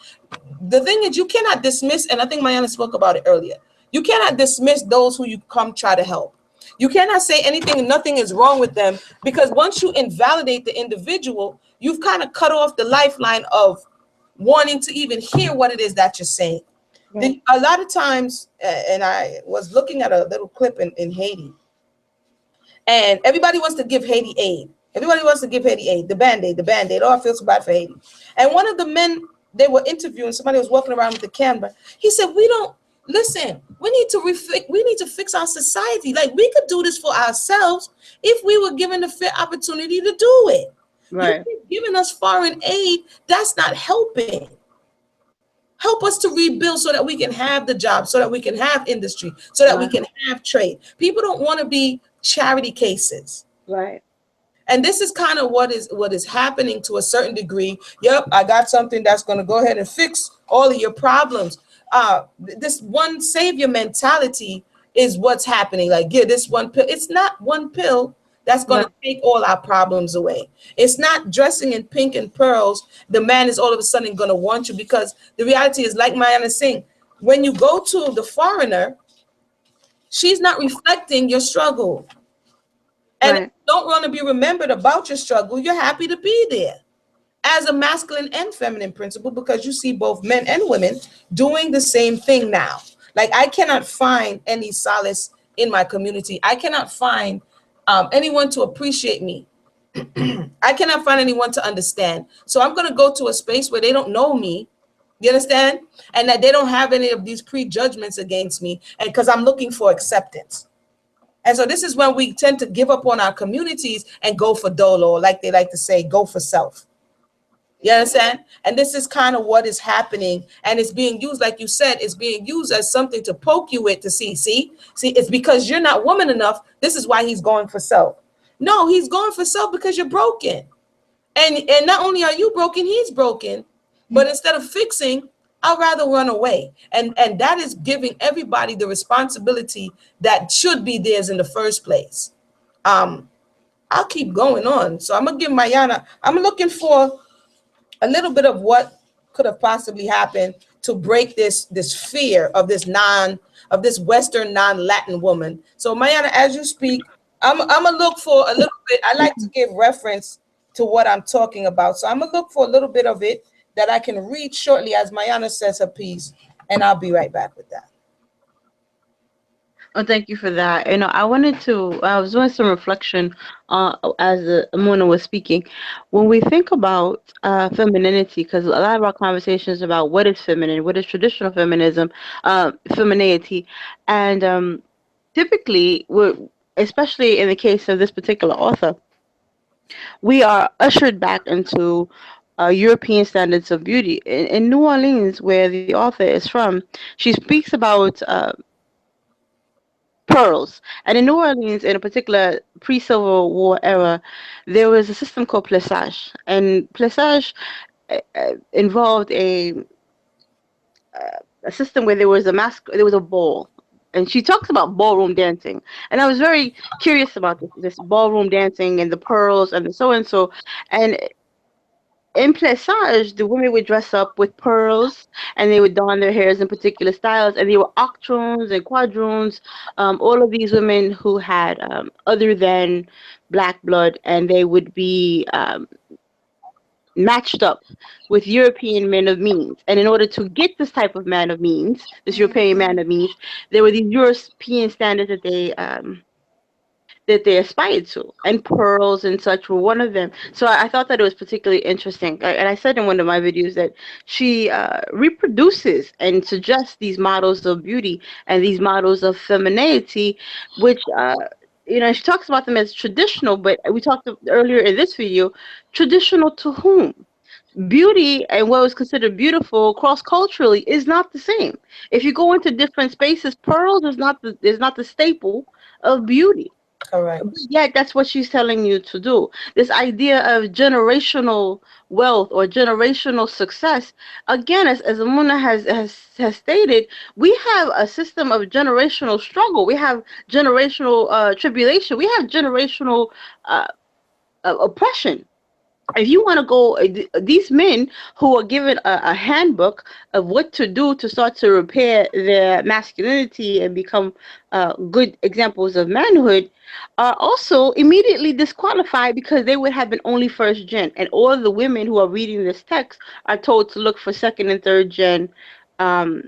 the thing is, you cannot dismiss, and I think Mayana spoke about it earlier, you cannot dismiss those who you come try to help. You cannot say anything, nothing is wrong with them, because once you invalidate the individual, you've kind of cut off the lifeline of wanting to even hear what it is that you're saying. Right. A lot of times, and I was looking at a little clip in Haiti, and everybody wants to give Haiti aid. Everybody wants to give Haiti aid, the band-aid, the band-aid. Oh, I feel so bad for Haiti. And one of the men they were interviewing, somebody was walking around with the camera. He said, we need to fix our society. Like, we could do this for ourselves if we were given the fair opportunity to do it. You Right. keep giving us foreign aid, that's not helping. Help us to rebuild so that we can have the jobs, so that we can have industry, so that we Right. can have trade. People don't want to be charity cases. Right. And this is kind of what is happening to a certain degree. Yep, I got something that's going to go ahead and fix all of your problems. This one savior mentality is what's happening. Like, yeah, this one pill. It's not one pill that's going Right. to take all our problems away. It's not dressing in pink and pearls. The man is all of a sudden going to want you, because the reality is, like Mayana saying, when you go to the foreigner, she's not reflecting your struggle. And if Right. you don't want to be remembered about your struggle, you're happy to be there as a masculine and feminine principle, because you see both men and women doing the same thing now. Like, I cannot find any solace in my community. I cannot find anyone to appreciate me. I cannot find anyone to understand. So I'm going to go to a space where they don't know me. You understand? And that they don't have any of these prejudgments against me. And because I'm looking for acceptance. And so this is when we tend to give up on our communities and go for dolo, or like they like to say, go for self. You understand? And this is kind of what is happening. And it's being used, like you said, it's being used as something to poke you with, to see, it's because you're not woman enough. This is why he's going for self. No, he's going for self because you're broken. And not only are you broken, he's broken. But instead of fixing, I'd rather run away. And that is giving everybody the responsibility that should be theirs in the first place. Um, I'll keep going on. So I'm gonna give Mayana, I'm looking for a little bit of what could have possibly happened to break this fear of this Western non-Latin woman. So Mayana, as you speak, I'm gonna look for a little bit. I like to give reference to what I'm talking about. So I'm gonna look for a little bit of it that I can read shortly as Mayana says her piece, and I'll be right back with that. Oh, thank you for that. I was doing some reflection as Mona was speaking. When we think about femininity, because a lot of our conversations about what is feminine, what is traditional feminism, femininity, and typically, especially in the case of this particular author, we are ushered back into European standards of beauty. In New Orleans, where the author is from, she speaks about pearls. And in New Orleans, in a particular pre-Civil War era, there was a system called plissage, and plissage involved a system where there was a ball. And she talks about ballroom dancing, and I was very curious about this ballroom dancing and the pearls and the so and so. And in plissage, the women would dress up with pearls and they would don their hairs in particular styles. And they were octroons and quadroons, all of these women who had other than black blood, and they would be matched up with European men of means. And in order to get this type of man of means, this European man of means, there were these European standards that they aspired to, and pearls and such were one of them. So I thought that it was particularly interesting. And I said in one of my videos that she reproduces and suggests these models of beauty and these models of femininity, which she talks about them as traditional, but we talked earlier in this video, traditional to whom? Beauty and what was considered beautiful cross culturally is not the same. If you go into different spaces, pearls is not the staple of beauty. Correct. Yeah, that's what she's telling you to do. This idea of generational wealth or generational success, again, as Amuna has stated, we have a system of generational struggle. We have generational tribulation. We have generational uh, oppression. If you want to go, these men who are given a handbook of what to do to start to repair their masculinity and become good examples of manhood, are also immediately disqualified because they would have been only first gen. And all the women who are reading this text are told to look for second and third gen um,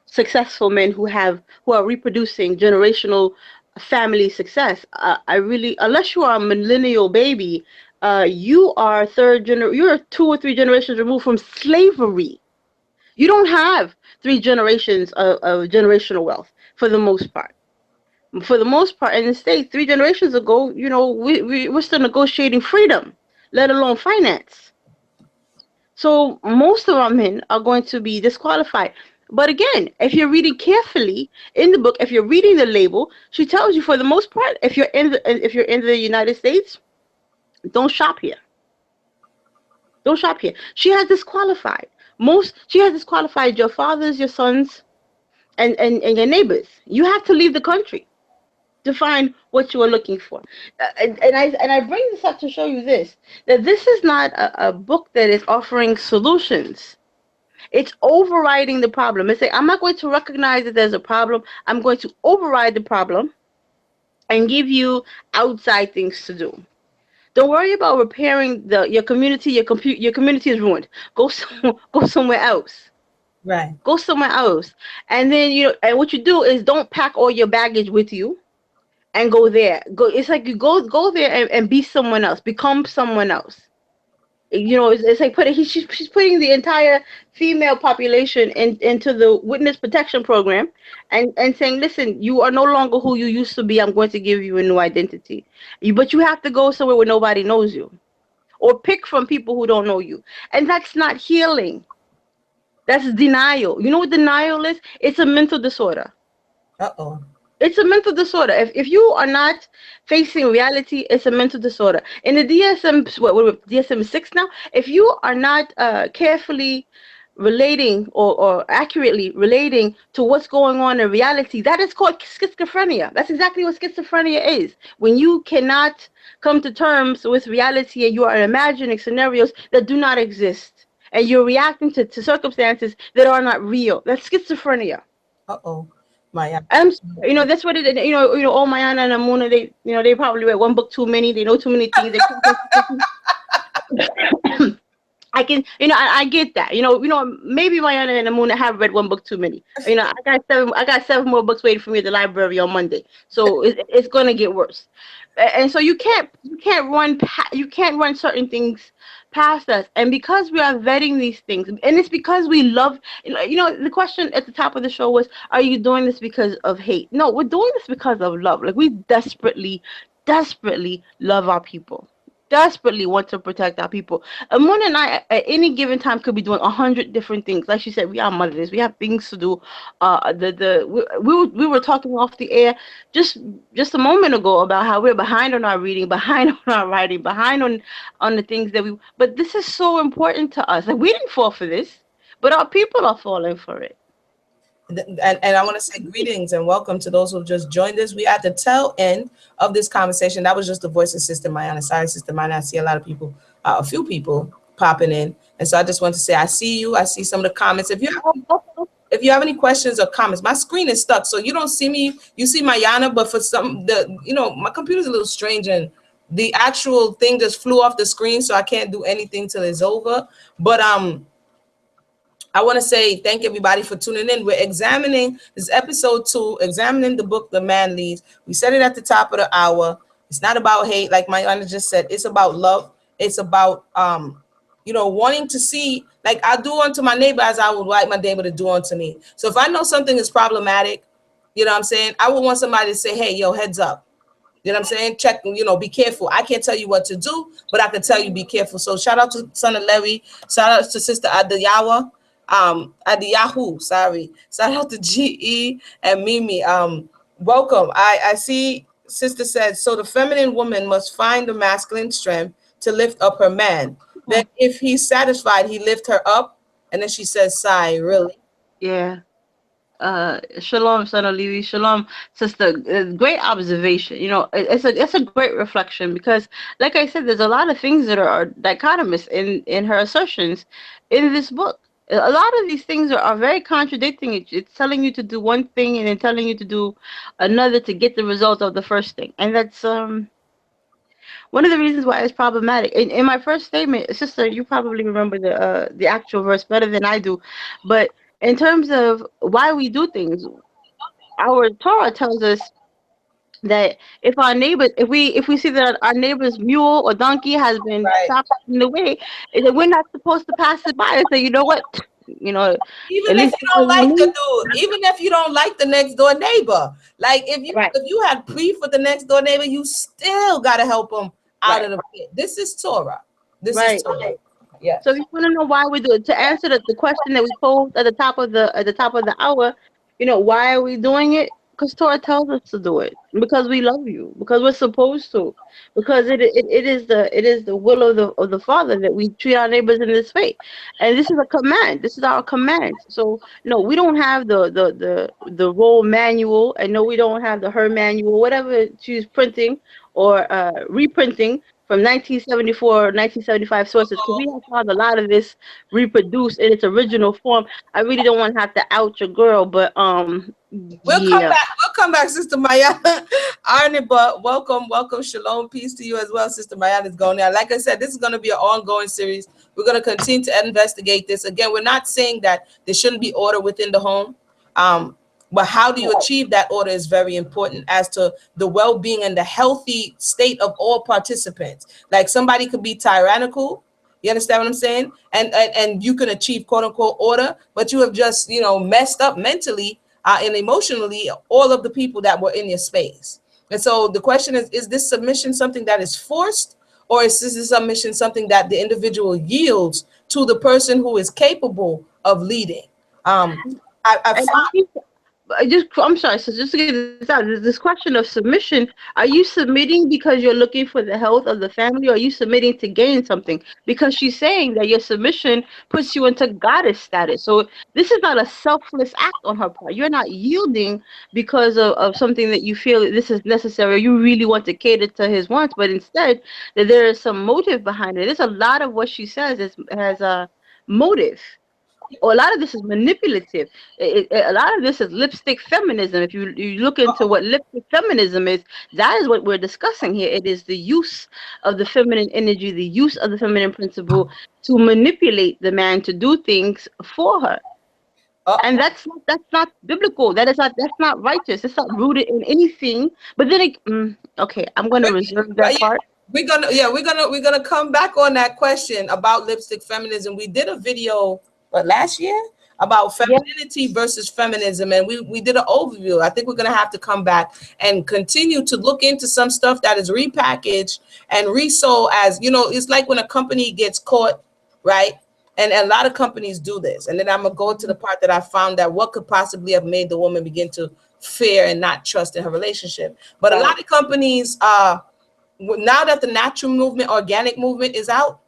successful men who are reproducing generational family success. I really, unless you are a millennial baby, you are you're 2 or 3 generations removed from slavery. You don't have 3 generations of generational wealth for the most part. For the most part, in the States, 3 generations ago, we're still negotiating freedom, let alone finance. So most of our men are going to be disqualified. But again, if you're reading carefully in the book, if you're reading the label, she tells you for the most part, if you're in the United States, don't shop here. Don't shop here. She has disqualified your fathers, your sons, and your neighbors. You have to leave the country to find what you are looking for. And I bring this up to show you this, that this is not a book that is offering solutions. It's overriding the problem. It's like, I'm not going to recognize that there's a problem. I'm going to override the problem and give you outside things to do. Don't worry about repairing your community. Your community is ruined. Go somewhere else. Right. Go somewhere else. And then and what you do is, don't pack all your baggage with you and go there. Go. It's like, you go there and be someone else. Become someone else. It's like she's putting the entire female population into the witness protection program, and saying, listen, you are no longer who you used to be. I'm going to give you a new identity. But you have to go somewhere where nobody knows you, or pick from people who don't know you. And that's not healing. That's denial. You know what denial is? It's a mental disorder. Uh-oh. It's a mental disorder. If you are not facing reality, it's a mental disorder. In the DSM, what DSM 6 now, if you are not carefully relating, or accurately relating to what's going on in reality, that is called schizophrenia. That's exactly what schizophrenia is. When you cannot come to terms with reality, and you are imagining scenarios that do not exist, and you're reacting to circumstances that are not real. That's schizophrenia. Uh-oh. My That's what it is. All Mayana and Amuna, they probably read one book too many. They know too many things. They can't. I get that. Maybe Mayana and Amuna have read one book too many. I got seven more books waiting for me at the library on Monday. So it's gonna get worse. And so you can't run certain things past us. And because we are vetting these things, and it's because we love, the question at the top of the show was, are you doing this because of hate? No, we're doing this because of love. Like, we desperately, desperately love our people. Desperately want to protect our people. Amon and I, at any given time, could be doing 100 different things. Like she said, we are mothers. We have things to do. We were talking off the air just a moment ago about how we're behind on our reading, behind on our writing, behind on the things that we. But this is so important to us. Like, we didn't fall for this, but our people are falling for it. and I want to say greetings and welcome to those who have just joined us. We at the tail end of this conversation. That was just the voice of Sister Mayana. Sorry, Sister Mayana. I see a lot of people, a few people popping in, and so I just want to say I see you. I see some of the comments. If you have any questions or comments, my screen is stuck, so you don't see me. You see Mayana, but for my computer's a little strange, and the actual thing just flew off the screen, so I can't do anything till it's over. But I want to say thank everybody for tuning in. We're examining this episode 2, examining the book The Man Leads. We said it at the top of the hour. It's not about hate, like my Mayana just said. It's about love. It's about wanting to see, like, I do unto my neighbor as I would like my neighbor to do unto me. So if I know something is problematic, you know what I'm saying, I would want somebody to say, hey, yo, heads up. You know what I'm saying? Check, be careful. I can't tell you what to do, but I can tell you be careful. So shout out to Son of Larry. Shout out to Sister Adayawa. Adiyahu, sorry. Shout out to GE and Mimi. Welcome. I see Sister said, so the feminine woman must find the masculine strength to lift up her man. Then if he's satisfied, he lift her up. And then she says, sigh, really? Yeah. Shalom, son of Levi. Shalom, sister. Great observation. It's a great reflection, because, like I said, there's a lot of things that are dichotomous in her assertions in this book. A lot of these things are very contradicting. It's telling you to do one thing and then telling you to do another to get the result of the first thing, and that's one of the reasons why it's problematic. In my first statement, sister, you probably remember the actual verse better than I do, but in terms of why we do things, our Torah tells us that if we see that our neighbor's mule or donkey has been Right. stopped in the way, that we're not supposed to pass it by and say, you know what, Even at if least you don't like the dude, even if you don't like the next door neighbor, like right, if you had beef with the next door neighbor, you still gotta help him out right, of the pit. This is Torah. This is right. Torah. So if Yes. you want to know why we do it, to answer the question that we posed at the top of the hour, why are we doing it? Because Torah tells us to do it. Because we love you. Because we're supposed to. Because it is the will of the Father that we treat our neighbors in this way. And this is a command. This is our command. So no, we don't have the role manual, and no, we don't have the her manual, whatever she's printing or reprinting from 1974 or 1975 sources, because we have found a lot of this reproduced in its original form. I really don't want to have to out your girl, but We'll come yeah. back. We'll come back, Sister Maya. Arnie, but welcome. Shalom, peace to you as well, Sister Maya is going there. Like I said, this is going to be an ongoing series. We're going to continue to investigate this. Again, we're not saying that there shouldn't be order within the home. But how do you achieve that order is very important as to the well-being and the healthy state of all participants. Like somebody could be tyrannical. You understand what I'm saying? And you can achieve quote unquote order, but you have just, messed up mentally and emotionally all of the people that were in your space. And so the question is this submission something that is forced, or is this submission something that the individual yields to the person who is capable of leading? I And found I'm sorry, so just to get this out, this question of submission, are you submitting because you're looking for the health of the family, or are you submitting to gain something? Because she's saying that your submission puts you into goddess status. So this is not a selfless act on her part. You're not yielding because of something that you feel that this is necessary, or you really want to cater to his wants, but instead that there is some motive behind it. There's a lot of what she says has a motive, or a lot of this is manipulative. A lot of this is lipstick feminism. If you look into what lipstick feminism is, that is what we're discussing here. It is the use of the feminine energy, the use of the feminine principle to manipulate the man to do things for her. And that's not biblical. That's not righteous. It's not rooted in anything. But then okay, I'm gonna reserve Right, that yeah, part. we're gonna come back on that question about lipstick feminism. We did a video last year about Yeah. femininity versus feminism, and we did an overview. I think we're gonna have to come back and continue to look into some stuff that is repackaged and resold as, it's like when a company gets caught, right? And a lot of companies do this. And then I'm gonna go to the part that I found that what could possibly have made the woman begin to fear and not trust in her relationship. But a lot of companies now that the natural movement, organic movement is out,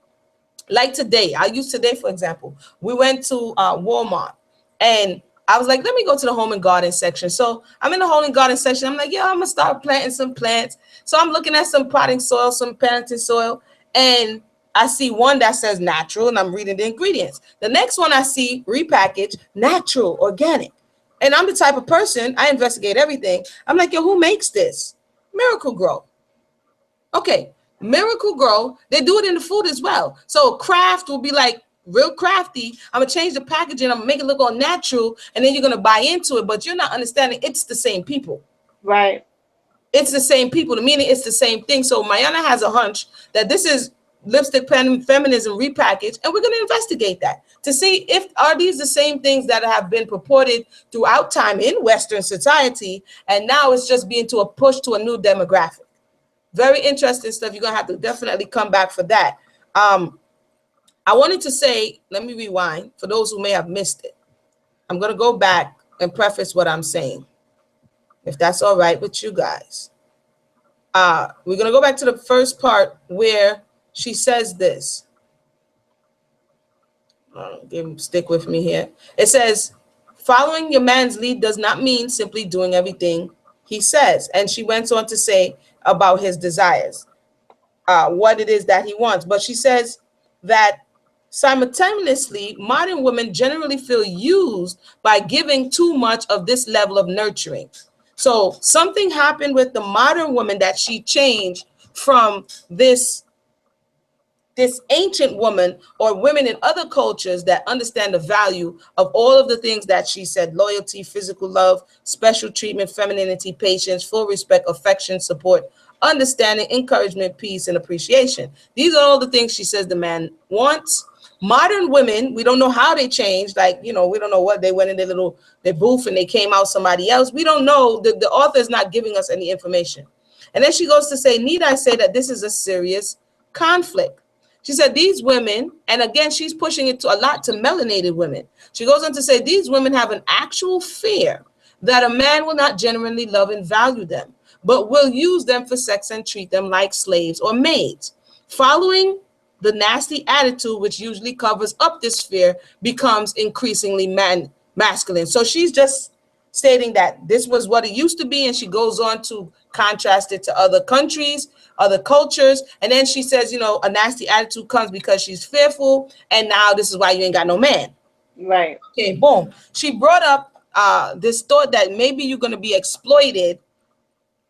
like today, I use today, for example, we went to Walmart and I was like, let me go to the home and garden section. So I'm in the home and garden section. I'm like, yeah, I'm going to start planting some plants. So I'm looking at some potting soil, some parenting soil, and I see one that says natural and I'm reading the ingredients. The next one I see repackaged, natural, organic. And I'm the type of person, I investigate everything. I'm like, yo, who makes this? Miracle Grow. Okay, Miracle Grow, they do it in the food as well. So craft will be like real crafty. I'm gonna change the packaging, I'm gonna make it look all natural, and then you're gonna buy into it, but you're not understanding it's the same people. Right. It's the same people, the meaning it's the same thing. So Mayana has a hunch that this is lipstick feminism repackaged, and we're gonna investigate that to see if are these the same things that have been purported throughout time in Western society, and now it's just being to a push to a new demographic. Very interesting stuff. You're gonna have to definitely come back for that. I wanted to say, let me rewind for those who may have missed it. I'm gonna go back and preface what I'm saying, if that's all right with you guys. We're gonna go back to the first part where she says this. Stick with me here. It says, following your man's lead does not mean simply doing everything he says. And she went on to say about his desires, what it is that he wants. But she says that simultaneously, modern women generally feel used by giving too much of this level of nurturing. So something happened with the modern woman that she changed from this ancient woman or women in other cultures that understand the value of all of the things that she said: loyalty, physical love, special treatment, femininity, patience, full respect, affection, support, understanding, encouragement, peace, and appreciation. These are all the things she says the man wants. Modern women, we don't know how they changed. Like, we don't know what they went in their booth and they came out somebody else. We don't know. The author is not giving us any information. And then she goes to say, need I say that this is a serious conflict? She said these women, and again, she's pushing it to a lot to melanated women. She goes on to say these women have an actual fear that a man will not genuinely love and value them, but will use them for sex and treat them like slaves or maids. Following the nasty attitude, which usually covers up this fear, becomes increasingly masculine. So she's just stating that this was what it used to be, and she goes on to contrast it to other countries, other cultures, and then she says, you know, a nasty attitude comes because she's fearful, and now this is why you ain't got no man. Right. Okay, boom. She brought up this thought that maybe you're going to be exploited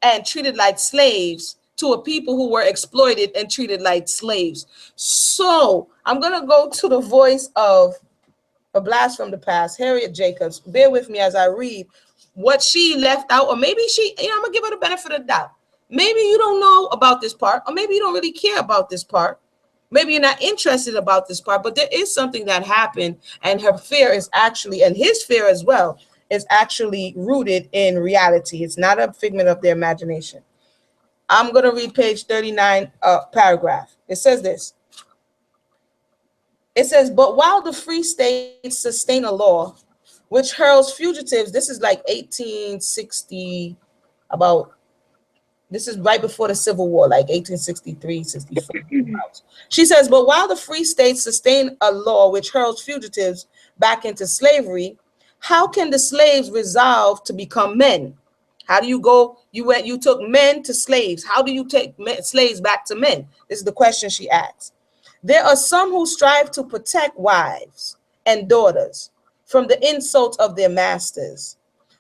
and treated like slaves to a people who were exploited and treated like slaves. So I'm going to go to the voice of a blast from the past, Harriet Jacobs. Bear with me as I read what she left out, or maybe she, you know, I'm going to give her the benefit of the doubt. Maybe you don't know about this part, or maybe you don't really care about this part. Maybe you're not interested about this part, but there is something that happened, and her fear is actually, and his fear as well, is actually rooted in reality. It's not a figment of their imagination. I'm going to read page 39, paragraph. It says this. It says, but while the free states sustain a law which hurls fugitives, this is like 1860, about, this is right before the Civil War, like 1863, 64. She says, but while the free states sustain a law which hurls fugitives back into slavery, how can the slaves resolve to become men? How do you go? You took men to slaves. How do you take slaves back to men? This is the question she asks. There are some who strive to protect wives and daughters from the insults of their masters.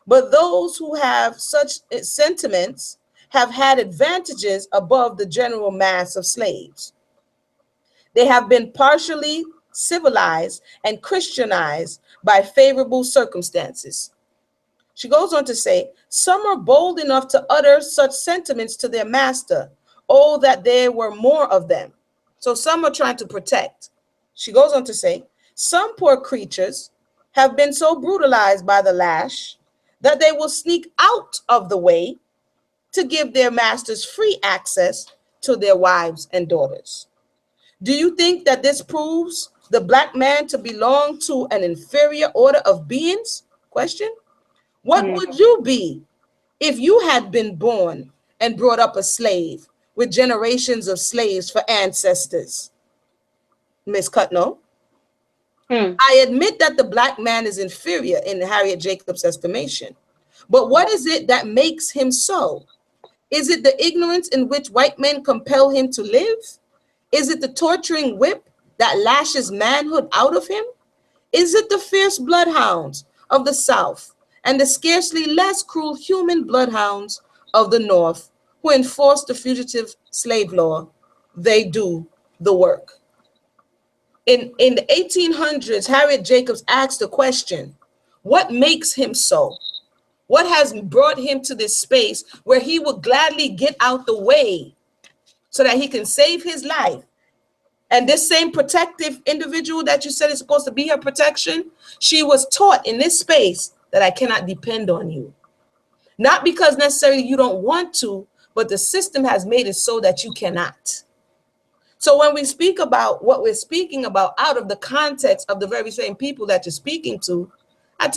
But those who have such sentiments have had advantages above the general mass of slaves. They have been partially civilized and Christianized by favorable circumstances. She goes on to say, some are bold enough to utter such sentiments to their master. Oh, that there were more of them. So some are trying to protect. She goes on to say, some poor creatures have been so brutalized by the lash that they will sneak out of the way to give their masters free access to their wives and daughters. Do you think that this proves the black man to belong to an inferior order of beings? Question. What Hmm. would you be if you had been born and brought up a slave with generations of slaves for ancestors? Miss Cutno, Hmm. I admit that the black man is inferior in Harriet Jacobs' estimation. But what is it that makes him so? Is it the ignorance in which white men compel him to live? Is it the torturing whip that lashes manhood out of him? Is it the fierce bloodhounds of the South and the scarcely less cruel human bloodhounds of the North who enforce the fugitive slave law? They do the work. In the 1800s, Harriet Jacobs asked the question, what makes him so? What has brought him to this space where he would gladly get out the way so that he can save his life? And this same protective individual that you said is supposed to be her protection, she was taught in this space that I cannot depend on you. Not because necessarily you don't want to, but the system has made it so that you cannot. So when we speak about what we're speaking about out of the context of the very same people that you're speaking to,